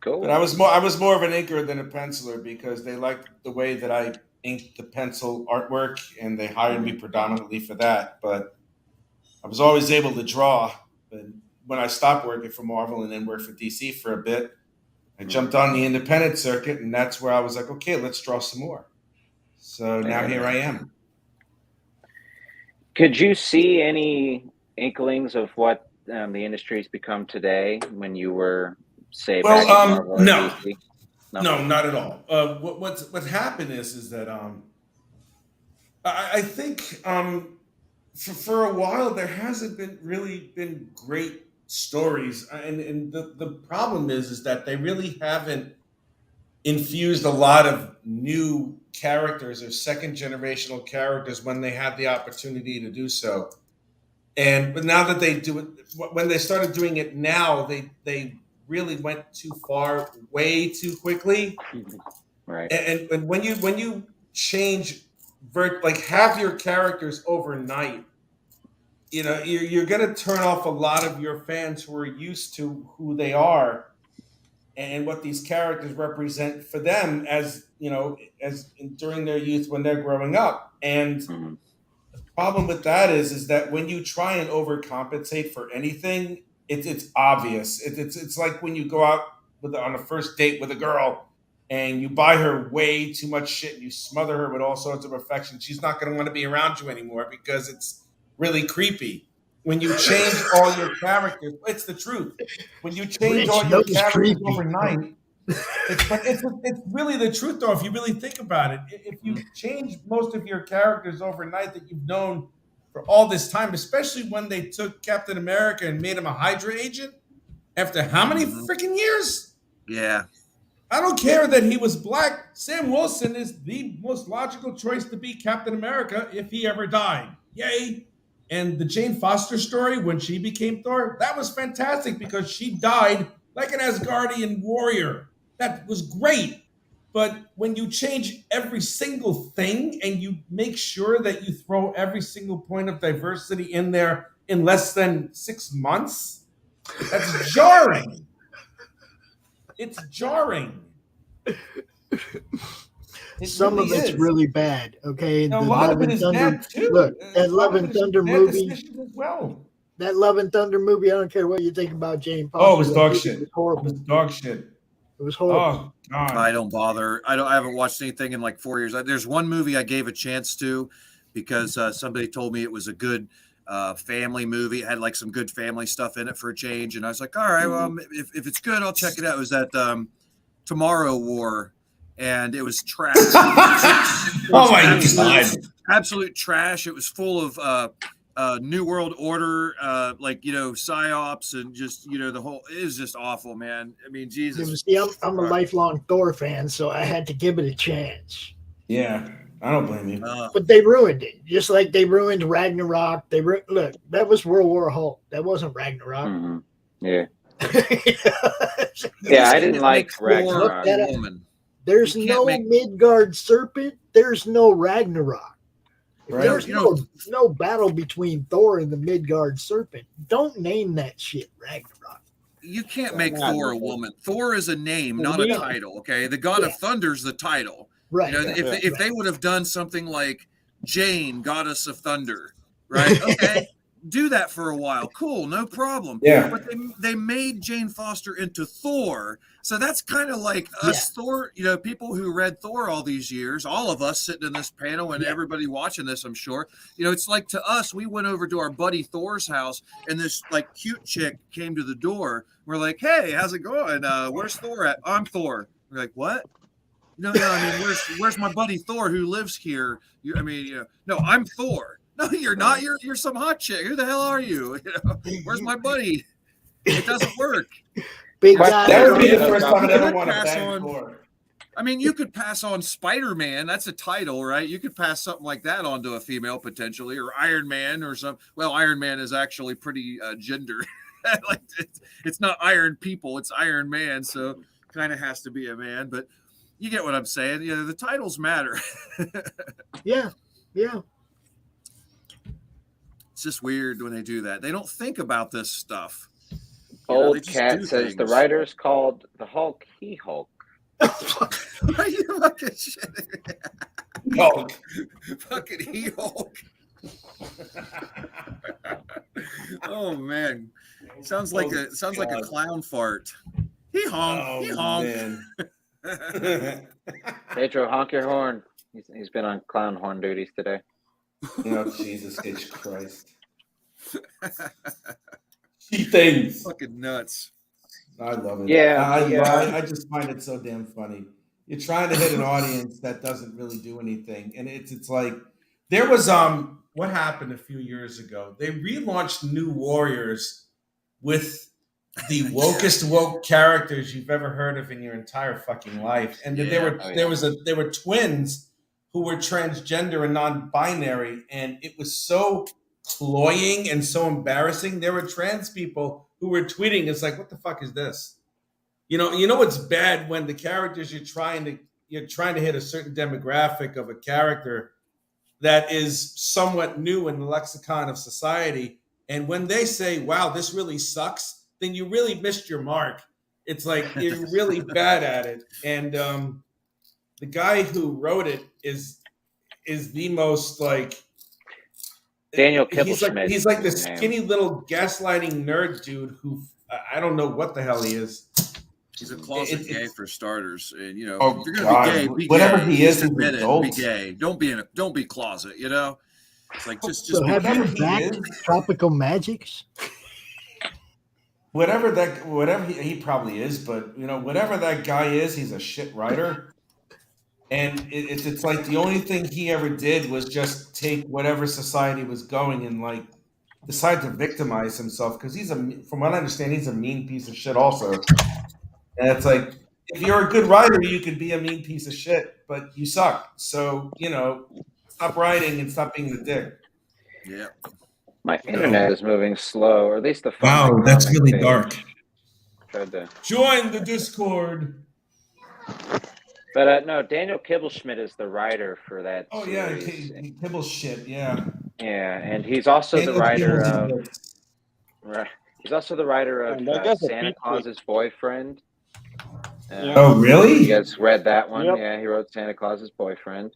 Cool. But I was more of an inker than a penciler because they liked the way that I inked the pencil artwork, and they hired me predominantly for that. But I was always able to draw. But when I stopped working for Marvel and then worked for DC for a bit, I jumped on the independent circuit, and that's where I was like, okay, let's draw some more. So now here I am. Could you see any inklings of what the industry's become today when you were, say, back at Marvel or no. DC? No, not at all. What happened is that I think for a while there hasn't been great stories, and the problem is that they really haven't infused a lot of new characters or second generational characters when they had the opportunity to do so. But now that they do it, when they started doing it now, they really went too far, way too quickly. Right. And when you change like have your characters overnight, you're going to turn off a lot of your fans who are used to who they are and what these characters represent for them as during their youth when they're growing up. And Mhm. the problem with that is that when you try and overcompensate for anything, it's obvious. It's like when you go out on a first date with a girl and you buy her way too much shit and you smother her with all sorts of affection. She's not going to want to be around you anymore because it's really creepy. When you change all your characters, it's the truth. When you change Rich all your knows characters creepy. overnight, it's really the truth, though. If you really think about it, if you change most of your characters overnight that you've known for all this time, especially when they took Captain America and made him a Hydra agent after how many freaking years? Yeah. I don't care that he was black. Sam Wilson is the most logical choice to be Captain America if he ever died. Yay. And the Jane Foster story, when she became Thor, that was fantastic because she died like an Asgardian warrior. That was great. But when you change every single thing and you make sure that you throw every single point of diversity in there in less than 6 months, that's jarring. It's jarring. Some of it's really bad. Okay, a lot of it is bad too. Look, that Love and Thunder movie. As well. That Love and Thunder movie. I don't care what you think about Jane Foster. Oh, it was dog shit. It was horrible. It was dog shit. It was horrible. Oh God. I don't bother. I haven't watched anything in like 4 years. There's one movie I gave a chance to because somebody told me it was a good family movie. It had like some good family stuff in it for a change, and I was like, all right, well, if it's good, I'll check it out. It was that Tomorrow War, and it was trash. Oh my God. Absolute trash. It was full of New World Order, psyops, and just the whole. It was just awful, man. I mean, Jesus. See, I'm a lifelong Thor fan, so I had to give it a chance. Yeah, I don't blame you. But they ruined it, just like they ruined Ragnarok. Look, that was World War Hulk. That wasn't Ragnarok. Mm-hmm. Yeah. Yeah, I didn't like Ragnarok. There's no Midgard serpent. There's no Ragnarok. Right. There's no battle between Thor and the Midgard serpent. Don't name that shit Ragnarok. You can't make Thor a woman. Thor is a name, not a title. Okay, the God of Thunder's the title. Right. If they would have done something like Jane, Goddess of Thunder, right? Okay. Do that for a while. Cool, no problem. Yeah. But they made Jane Foster into Thor. So that's kind of like us Thor, people who read Thor all these years, all of us sitting in this panel and everybody watching this, I'm sure. It's like to us, we went over to our buddy Thor's house and this like cute chick came to the door. We're like, hey, how's it going? Where's Thor at? I'm Thor. We're like, what? No, I mean, where's my buddy Thor who lives here? No, I'm Thor. No, you're not. You're some hot chick. Who the hell are you? Where's my buddy? It doesn't work. Big guy. That would be the first time I ever want to bang Thor. I mean, you could pass on Spider-Man. That's a title, right? You could pass something like that on to a female potentially, or Iron Man, or some. Well, Iron Man is actually pretty gender. Like it's not Iron People. It's Iron Man, so kind of has to be a man. But you get what I'm saying. The titles matter. Yeah. It's just weird when they do that. They don't think about this stuff. Old Cat says the writer's called the Hulk He Hulk. Are you fucking shit? Hulk. Fucking He Hulk. Oh man. Sounds like a clown fart. He honk. Oh, he honk. Man. Pedro, honk your horn. He's been on clown horn duties today. Jesus H. Christ. She thinks. Fucking nuts. I love it. Yeah, I just find it so damn funny. You're trying to hit an audience that doesn't really do anything, and it's like there was what happened a few years ago. They relaunched New Warriors with the wokest woke characters you've ever heard of in your entire fucking life, and there were twins who were transgender and non-binary, and it was so cloying and so embarrassing. There were trans people who were tweeting, it's like, what the fuck is this? You know what's bad when the characters you're trying to you're trying to hit a certain demographic of a character that is somewhat new in the lexicon of society. And when they say, wow, this really sucks, then you really missed your mark. It's like you're really bad at it. And the guy who wrote it is the most like Daniel he's like Kibblesmith. this skinny little gaslighting nerd dude who I don't know what the hell he is. He's a closet gay for starters, and you know, Oh, if you're gonna God. be gay, be Whatever gay. he is, Just he's admit it. adult. Be gay. Don't be closet. You know, it's like just So be have gay. you Whatever he backed is. Tropical Magics? Whatever he probably is, but you know, whatever that guy is, he's a shit writer. And it's like the only thing he ever did was just take whatever society was going and like decide to victimize himself because from what I understand, he's a mean piece of shit also. And it's like, if you're a good writer, you can be a mean piece of shit, but you suck. So, you know, stop writing and stop being the dick. Yeah. My internet is moving slow, or at least the phone. Wow, that's really dark. Tried to, Join the Discord. but no, Daniel Kibblesmith is the writer for that. Oh yeah, series. he kibbles shit. Yeah. Yeah, and he's also Daniel the writer Kibbles of. Right. He's also the writer of And that guy's a Santa beat Claus's Boyfriend. Yeah. Oh really? You guys read that one? Yep. Yeah, he wrote Santa Claus's Boyfriend.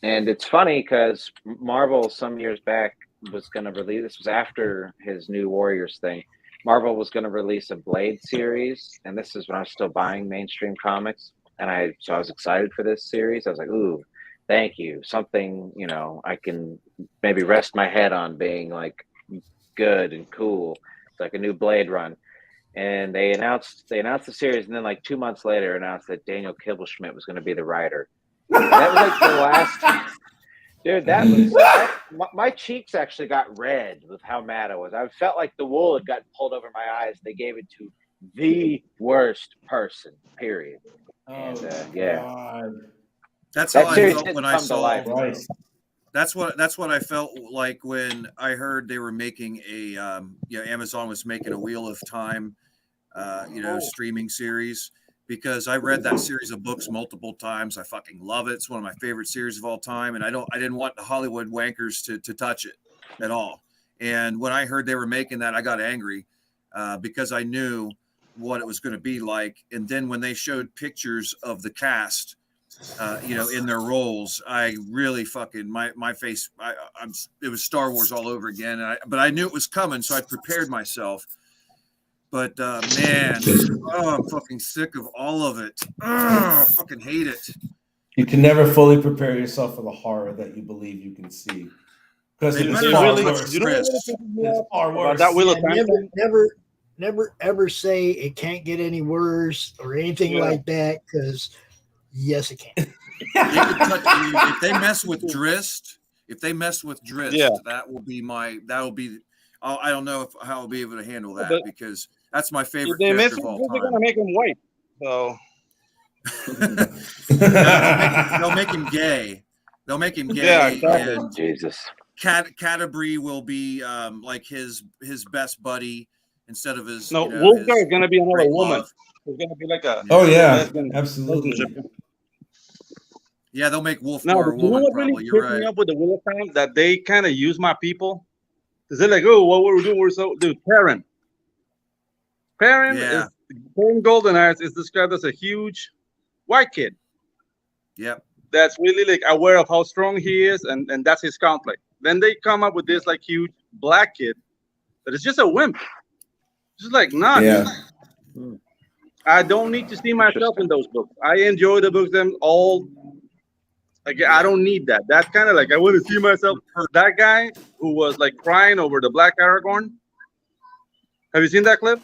And it's funny because Marvel some years back was going to release. This was after his New Warriors thing. Marvel was going to release a Blade series, and this is when I was still buying mainstream comics. And I was excited for this series. I was like, ooh, thank you. Something, you know, I can maybe rest my head on being like good and cool. It's like a new Blade run. And they announced the series, and then like 2 months later announced that Daniel Kibblesmith was going to be the writer. And that was like the last. Dude, my cheeks actually got red with how mad I was. I felt like the wool had gotten pulled over my eyes. They gave it to the worst person, period. And yeah, God. That's that how I series felt didn't when I come to saw. life. Christ. That's what I felt like when I heard they were making a Amazon was making a Wheel of Time streaming series, because I read that series of books multiple times. I fucking love it. It's one of my favorite series of all time, and I didn't want the Hollywood wankers to touch it at all. And when I heard they were making that, I got angry because I knew what it was going to be like. And then when they showed pictures of the cast in their roles, I really fucking my face. It was Star Wars all over again. But I knew it was coming, so I prepared myself. But man, I'm fucking sick of all of it. I fucking hate it. You can never fully prepare yourself for the horror that you believe you can see. Because They it's better far not worse. touch You know what Chris. It's far about worse. that Wheel of Yeah, Time? never ever say it can't get any worse or anything Yeah. like that, because yes, it can. They could touch, if they mess with Drist, Yeah. that'll be. I don't know how I'll be able to handle that, But because that's my If favorite they miss character it, of all they're time. gonna make him white. So They'll make him gay. They'll make him gay. Yeah, exactly. And Jesus. Canterbury will be like his best buddy instead of his. no, you know, Wolfgang his is gonna be another great woman. love. It's gonna be like a Oh yeah, lesbian absolutely. relationship. Yeah, they'll make Wolfgar Now, a you know woman. what Probably, really you're pissed me right. off with the Wheel of Time? That they kind of use my people. Cause they're like, oh, what we're doing, we're so dude. Perrin Yeah. Perrin Golden Eyes is described as a huge white kid Yep. that's really like aware of how strong he is, and that's his conflict. Then they come up with this like huge black kid that is just a wimp. Just like, nah, Yeah. dude. I don't need to see myself in those books. I enjoy the books them all. Like, I don't need that. That's kind of like I want to see myself. That guy who was like crying over the black Aragorn. Have you seen that clip?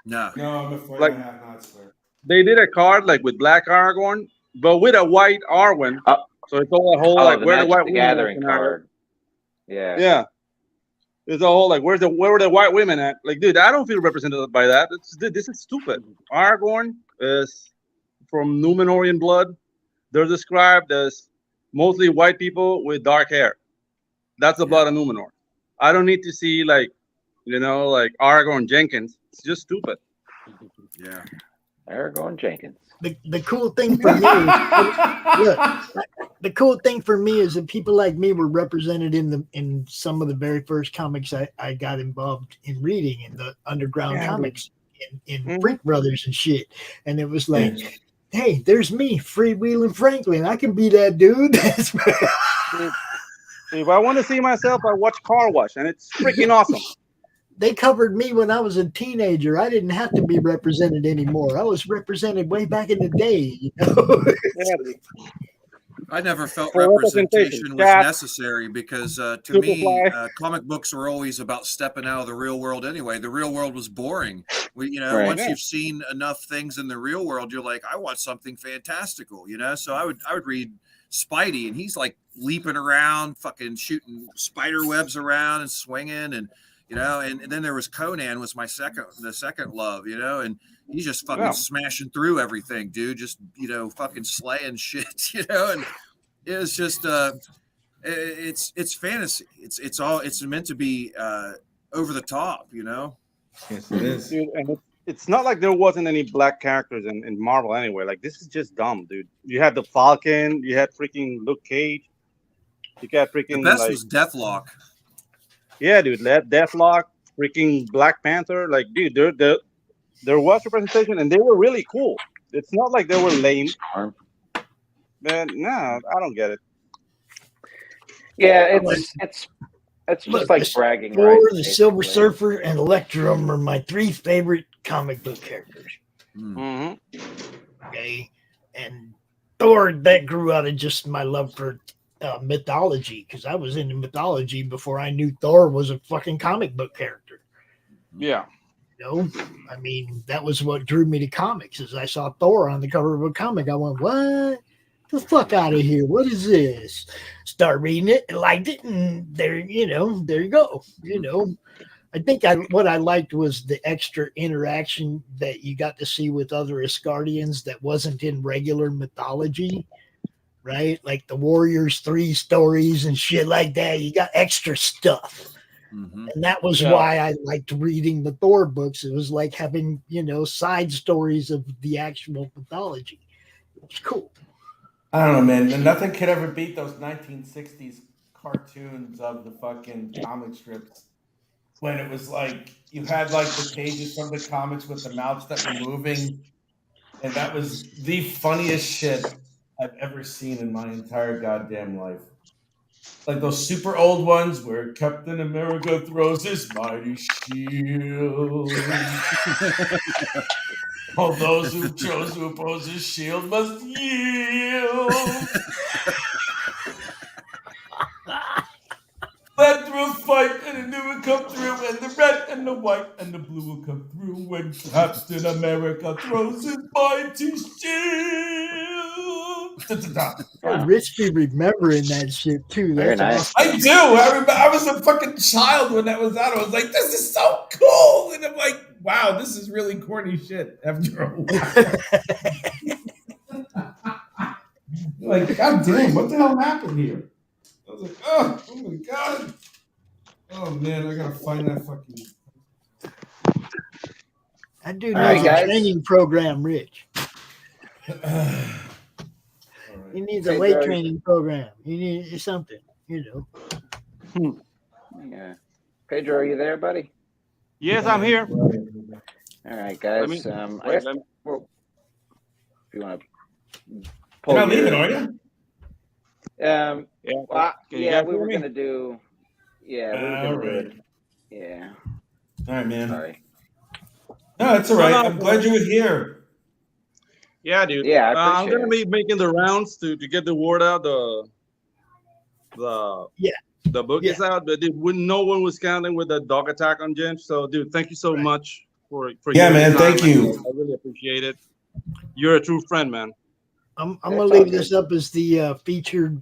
No. No, I'm afraid Like- I have not, sir. They did a card like with black Aragorn, but with a white Arwen. Oh. So it's all a whole Oh, like the where the Magic white the women Gathering at? card. Yeah. Yeah. It's a whole like where were the white women at? Like, dude, I don't feel represented by that. This is stupid. Aragorn is from Numenorian blood. They're described as mostly white people with dark hair. That's the blood of Numenor. I don't need to see like Aragorn Jenkins. It's just stupid. Yeah. Aragorn Jenkins. The cool thing for me is, the cool thing for me is that people like me were represented in some of the very first comics I got involved in reading in the underground comics in Freak Brothers and shit. And it was like, hey, there's me, freewheeling Franklin. I can be that dude. If I want to see myself, I watch Car Wash, and it's freaking awesome. They covered me when I was a teenager. I didn't have to be represented anymore. I was represented way back in the day. You know? I never felt For representation was Cat, necessary because to Superfly. me, comic books were always about stepping out of the real world anyway. The real world was boring. Right. Once you've seen enough things in the real world, you're like, I want something fantastical, So I would read Spidey, and he's like leaping around, fucking shooting spider webs around and swinging, and and then there was Conan was the second love, and he's just fucking smashing through everything, dude. Just fucking slaying shit, and it's just it's fantasy. It's meant to be over the top, Yes, it is. Dude, and it's not like there wasn't any black characters in Marvel anyway. Like, this is just dumb, dude. You had the Falcon, you had freaking Luke Cage, you got The freaking best was Deathlock. yeah, dude, Deathlock, freaking Black Panther. Like, dude, there was representation, and they were really cool. It's not like they were lame. Man, no, I don't get it. Yeah, it's just like bragging Thor, rights. the Silver basically. Surfer, and Electrum are my three favorite comic book characters. Mm-hmm. Okay, and Thor, that grew out of just my love for mythology, because I was into mythology before I knew Thor was a fucking comic book character. Yeah. I mean, that was what drew me to comics. As I saw Thor on the cover of a comic, I went, "What? The fuck out of here! What is this?" Start reading it, and liked it, and there you go. I think what I liked was the extra interaction that you got to see with other Asgardians that wasn't in regular mythology, right? Like the Warriors 3 stories and shit like that. You got extra stuff. Mm-hmm. And that was why I liked reading the Thor books. It was like having, side stories of the actual mythology. It was cool. I don't know, man. And nothing could ever beat those 1960s cartoons of the fucking comic strips. When it was like you had like the pages from the comics with the mouths that were moving, and that was the funniest shit I've ever seen in my entire goddamn life. Like those super old ones where Captain America throws his mighty shield. All those who chose to oppose his shield must yield. Led through a fight, and a new will come through, and the red and the white and the blue will come through when Captain America throws his mighty shield. Rich be remembering that shit too. Very That's nice. awesome. I do. I remember I was a fucking child when that was out. I was like, this is so cool. And I'm like, wow, this is really corny shit after a while. Like, god damn, what the hell happened here? I was like, oh my god. Oh man, I gotta find that fucking. That dude All knows right, a guys. training program, Rich. He needs a Hey, weight Doug. training program. He needs something, Yeah. Pedro, are you there, buddy? Yes, I'm here. All right, guys. Let me- I Wait, guess let me- if you want to You're not leaving, are you? Yeah. Well, Can you yeah, guys we hear were me? gonna do. Yeah, we were All gonna do right. it. Yeah. All right, man. Sorry. No, it's all right. No, I'm glad you were here. Yeah, dude. Yeah, I I'm appreciate gonna be making the rounds to get the word out. The book is out, but dude, no one was counting with the dog attack on James. So, dude, thank you so much for Yeah, your man, time. thank you. I really appreciate it. You're a true friend, man. I'm That's gonna all leave good. this up as the featured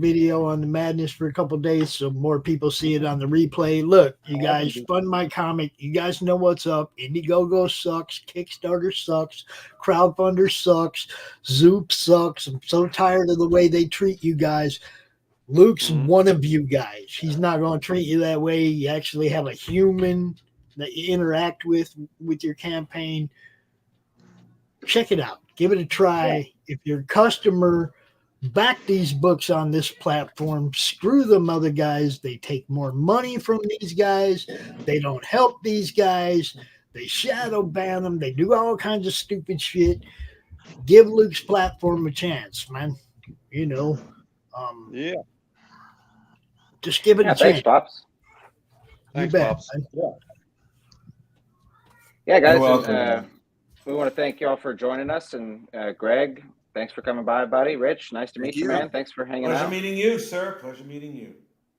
video on the madness for a couple days, so more people see it on the replay. Look, you guys fund my comic. You guys know what's up. Indiegogo sucks. Kickstarter sucks. Crowdfunder sucks. Zoop sucks. I'm so tired of the way they treat you guys. Luke's one of you guys. He's not going to treat you that way. You actually have a human that you interact with your campaign. check it out. Give it a try. If you're a customer, back these books on this platform. Screw them other guys. They take more money from these guys. They don't help these guys. They shadow ban them. They do all kinds of stupid shit. Give Luke's platform a chance, man. You know, Yeah. just give it a Yeah, thanks, chance. Pops. You Thanks, bet. Pops. man. Yeah, guys. You're welcome, And, man. we want to thank y'all for joining us. And Greg, thanks for coming by, buddy. Rich, nice to Thank meet you, you. man. Thanks for hanging Pleasure out. meeting you, sir. Pleasure meeting you.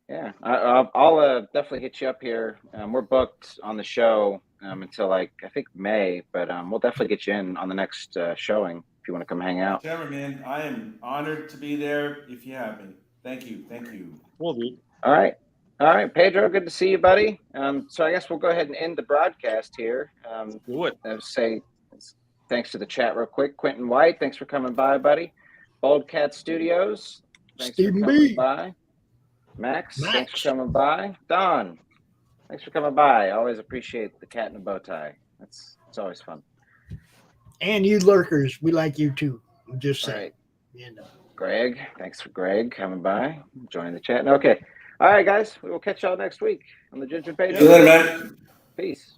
Yeah, I'll definitely hit you up here. We're booked on the show until like I think May, but we'll definitely get you in on the next showing if you want to come hang out. Whichever, man. I am honored to be there if you have me. Thank you. Thank you. Will do. All right, Pedro, good to see you, buddy. So I guess we'll go ahead and end the broadcast here. Do it. I'll say thanks to the chat real quick. Quentin White, thanks for coming by, buddy. Bold Cat Studios, thanks Stephen for coming B. by. Max, thanks for coming by. Don, thanks for coming by. I always appreciate the cat in a bow tie. It's always fun. And you lurkers, we like you too. I'm just All saying. right. You know. Greg, thanks for Greg coming by, joining the chat. Okay. All right, guys. We will catch y'all next week on the Ginger Page. See you later, man. Peace.